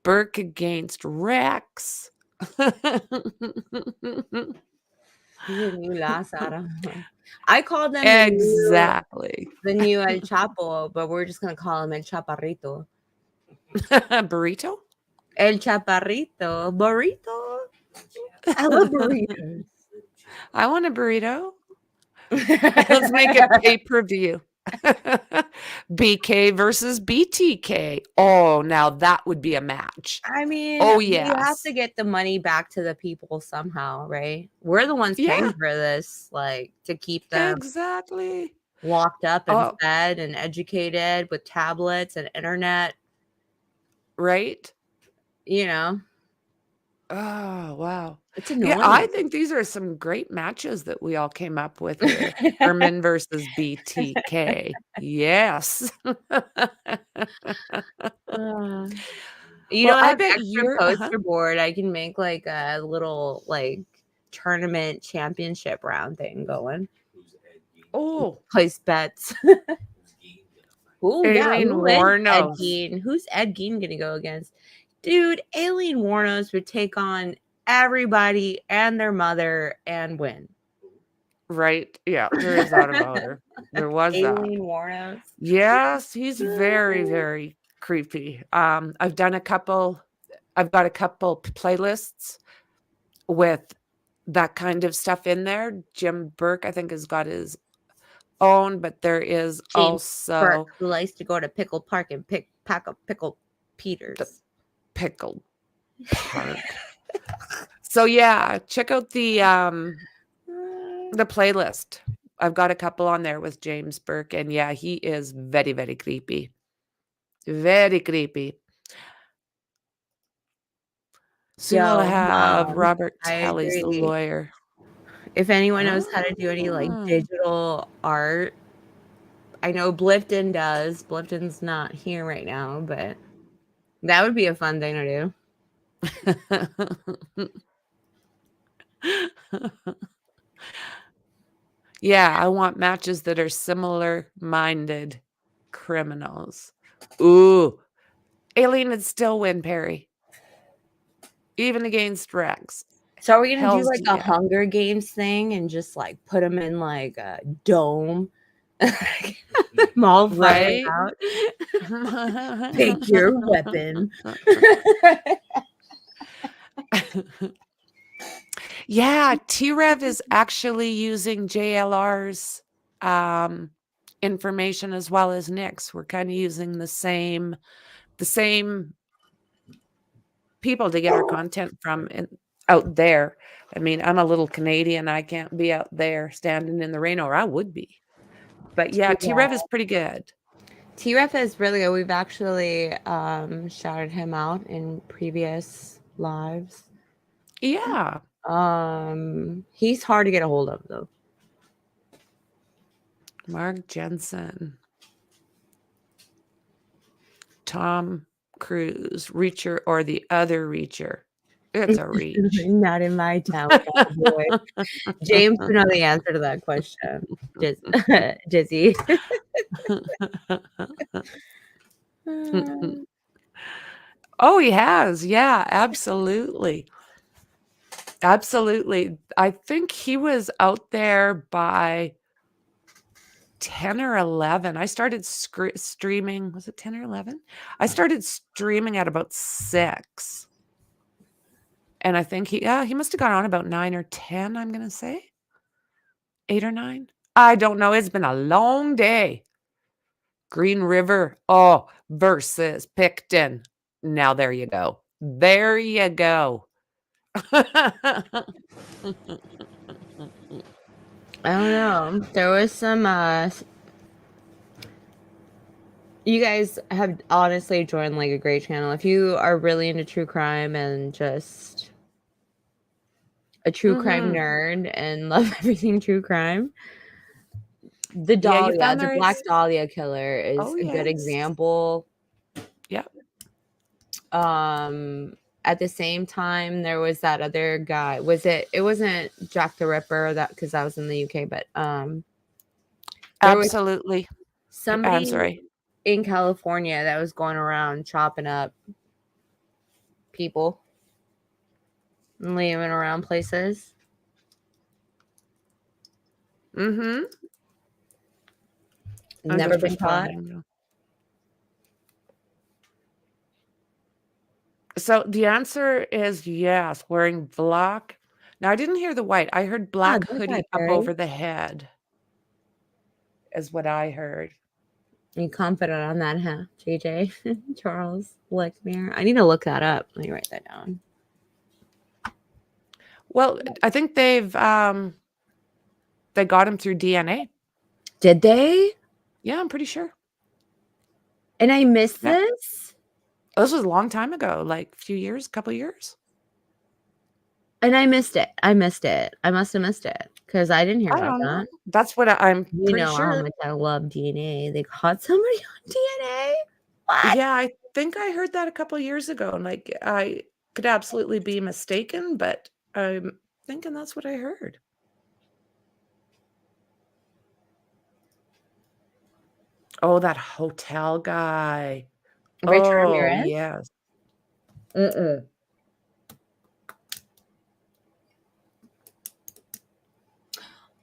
Burke against Rex. You last Adam. I called them exactly the new El Chapo, but we're just gonna call him El Chaparrito. Burrito? El Chaparrito. Burrito. I love burritos. I want a burrito. Let's make it pay-per-view. BK versus BTK. Oh, now that would be a match. I mean, yeah, you have to get the money back to the people somehow, right? We're the ones paying for this, like, to keep them exactly locked up and fed and educated with tablets and internet. Right? You know. Oh, wow. It's annoying. Yeah, I think these are some great matches that we all came up with here. HEUERMANN versus BTK. Yes. I bet your poster board. I can make like a little like tournament championship round thing going. Oh, place bets. Who's Ed Gein? Who's Ed Gein gonna go against? Dude, Aileen Wuornos would take on everybody and their mother and win. Right. Yeah, there is that about her. There was Aileen Wuornos. Yes, he's very, very creepy. I've got a couple playlists with that kind of stuff in there. Jim Burke, I think, has got his own, but there is James also Burke, who likes to go to Pickle Park and pack up Pickle Peters. Pickle Park. So yeah, check out the playlist. I've got a couple on there with James Burke, and yeah, he is very, very creepy. Very creepy. Soon we'll have Robert Telley's the lawyer. If anyone knows how to do any like digital art, I know Blifton does. Blifton's not here right now, but that would be a fun thing to do. Yeah, I want matches that are similar-minded criminals. Ooh, Aileen would still win, Perry, even against Rex. So are we gonna do like a Hunger Games thing and just like put them in like a dome? Them all fired out. Take your weapon. Yeah, T-Rev is actually using JLR's information as well as Nick's. We're kind of using the same people to get our content from out there. I mean, I'm a little Canadian. I can't be out there standing in the rain, or I would be. But yeah, T-Rev is pretty good. T-Rev is really good. We've actually shouted him out in previous lives. Yeah. He's hard to get a hold of though. Mark Jensen. Tom Cruise, Reacher, or the other Reacher? It's a reach. Not in my town, boy. James would know the answer to that question. Jizzy. Oh, he has. Yeah, absolutely. Absolutely. I think he was out there by 10 or 11. I started streaming. Was it 10 or 11? I started streaming at about 6. And I think he must have gone on about 9 or 10, I'm going to say. 8 or 9. I don't know. It's been a long day. Green River, versus Picton. Now there you go. There you go. I don't know. There was some you guys have honestly joined like a great channel. If you are really into true crime and just a true crime nerd and love everything true crime, the Dahlia, the Black Dahlia killer is a good example. Yep. At the same time, there was that other guy. It wasn't Jack the Ripper, that because that was in the UK, but absolutely. Somebody I'm sorry. In California that was going around chopping up people and leaving around places. Mm-hmm. Never been caught. So the answer is yes, wearing black. Now I didn't hear the white. I heard black hoodie up over the head. Is what I heard. You confident on that, huh, JJ? Charles Lechmere. I need to look that up. Let me write that down. Well, I think they got him through DNA. Did they? Yeah, I'm pretty sure. And I missed this? This was a long time ago, like a couple years. And I missed it. I must have missed it because I didn't hear about that. Know. That's what I'm pretty sure. How much I love DNA. They caught somebody on DNA? What? Yeah, I think I heard that a couple years ago. And like I could absolutely be mistaken, but I'm thinking that's what I heard. Oh, that hotel guy. Richard Ramirez? Yes.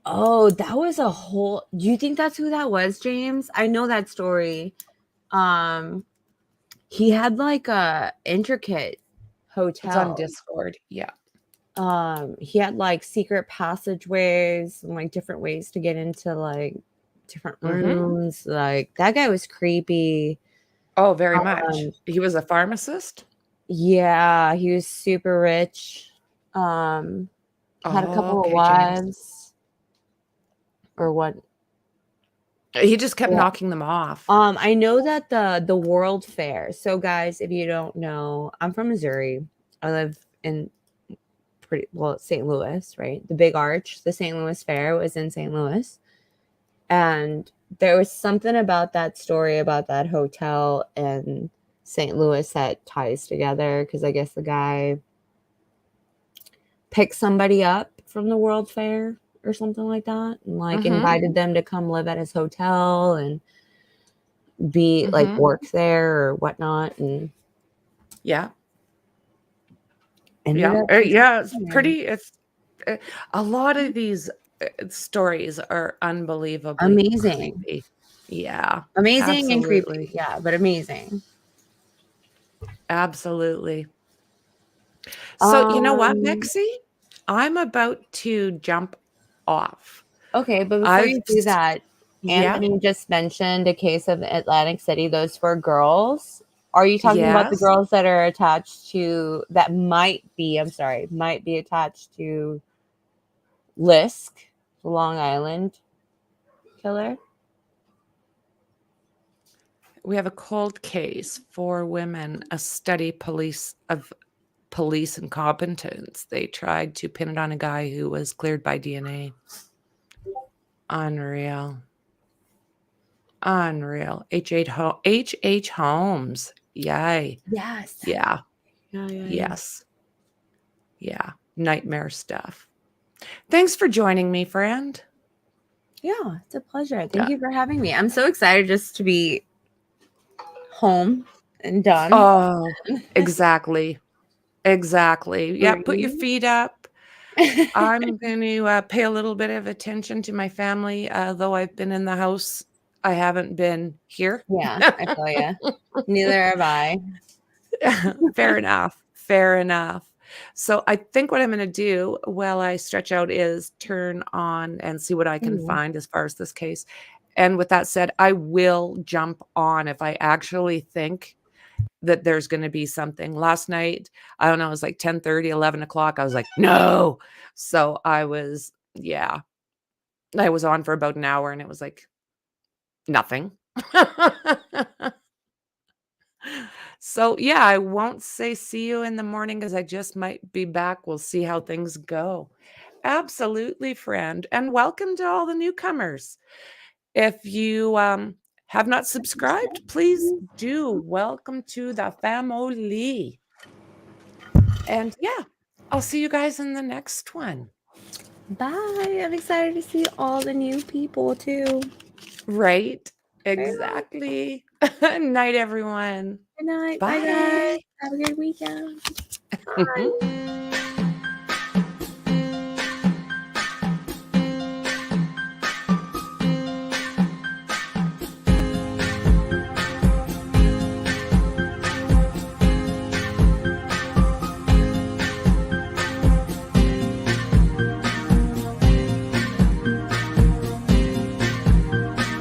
Oh, that was a whole. Do you think that's who that was, James? I know that story. He had like a intricate hotel. It's on Discord. Yeah. He had like secret passageways and like different ways to get into like different rooms. Like that guy was creepy. Oh, very much. He was a pharmacist. Yeah, he was super rich. Had a couple of wives. Or what? He just kept knocking them off. I know that the World Fair. So guys, if you don't know, I'm from Missouri. I live in St. Louis, right? The Big Arch, the St. Louis Fair was in St. Louis. And there was something about that story about that hotel in St. Louis that ties together because I guess the guy picked somebody up from the World Fair or something like that, and like invited them to come live at his hotel and be like work there or whatnot. And it's pretty. It's a lot of these stories are unbelievably amazing. Creepy. Yeah, amazing and creepy. Yeah, but amazing. Absolutely. So you know what, Mexi? I'm about to jump off. Okay, but before you do that, Anthony just mentioned a case of Atlantic City, those 4 girls. Are you talking about the girls that are attached to that might be attached to Lisk, the Long Island killer? We have a cold case, 4 women, a study of police incompetence. They tried to pin it on a guy who was cleared by DNA. Unreal. Unreal. H.H. Holmes. Yay. Yes. Yeah. Yeah. Yes. Yeah. Nightmare stuff. Thanks for joining me, friend. Yeah, it's a pleasure. Thank you for having me. I'm so excited just to be home and done. Oh, exactly. Exactly. Yeah, put your Breathe. feet up. I'm going to pay a little bit of attention to my family. Though I've been in the house, I haven't been here. Yeah, I feel ya. Neither have I. Fair enough. Fair enough. So I think what I'm going to do while I stretch out is turn on and see what I can find as far as this case. And with that said, I will jump on if I actually think that there's going to be something. Last night, I don't know, it was like 10:30, 11 o'clock. I was like, no. So I was on for about an hour and it was like nothing. So yeah, I won't say see you in the morning because I just might be back. We'll see how things go. Absolutely, friend. And welcome to all the newcomers. If you have not subscribed, please do. Welcome to the family. And yeah, I'll see you guys in the next one. Bye. I'm excited to see all the new people too. Right? Exactly. Night, everyone. Good night. Bye. Bye, guys. Have a good weekend. Bye.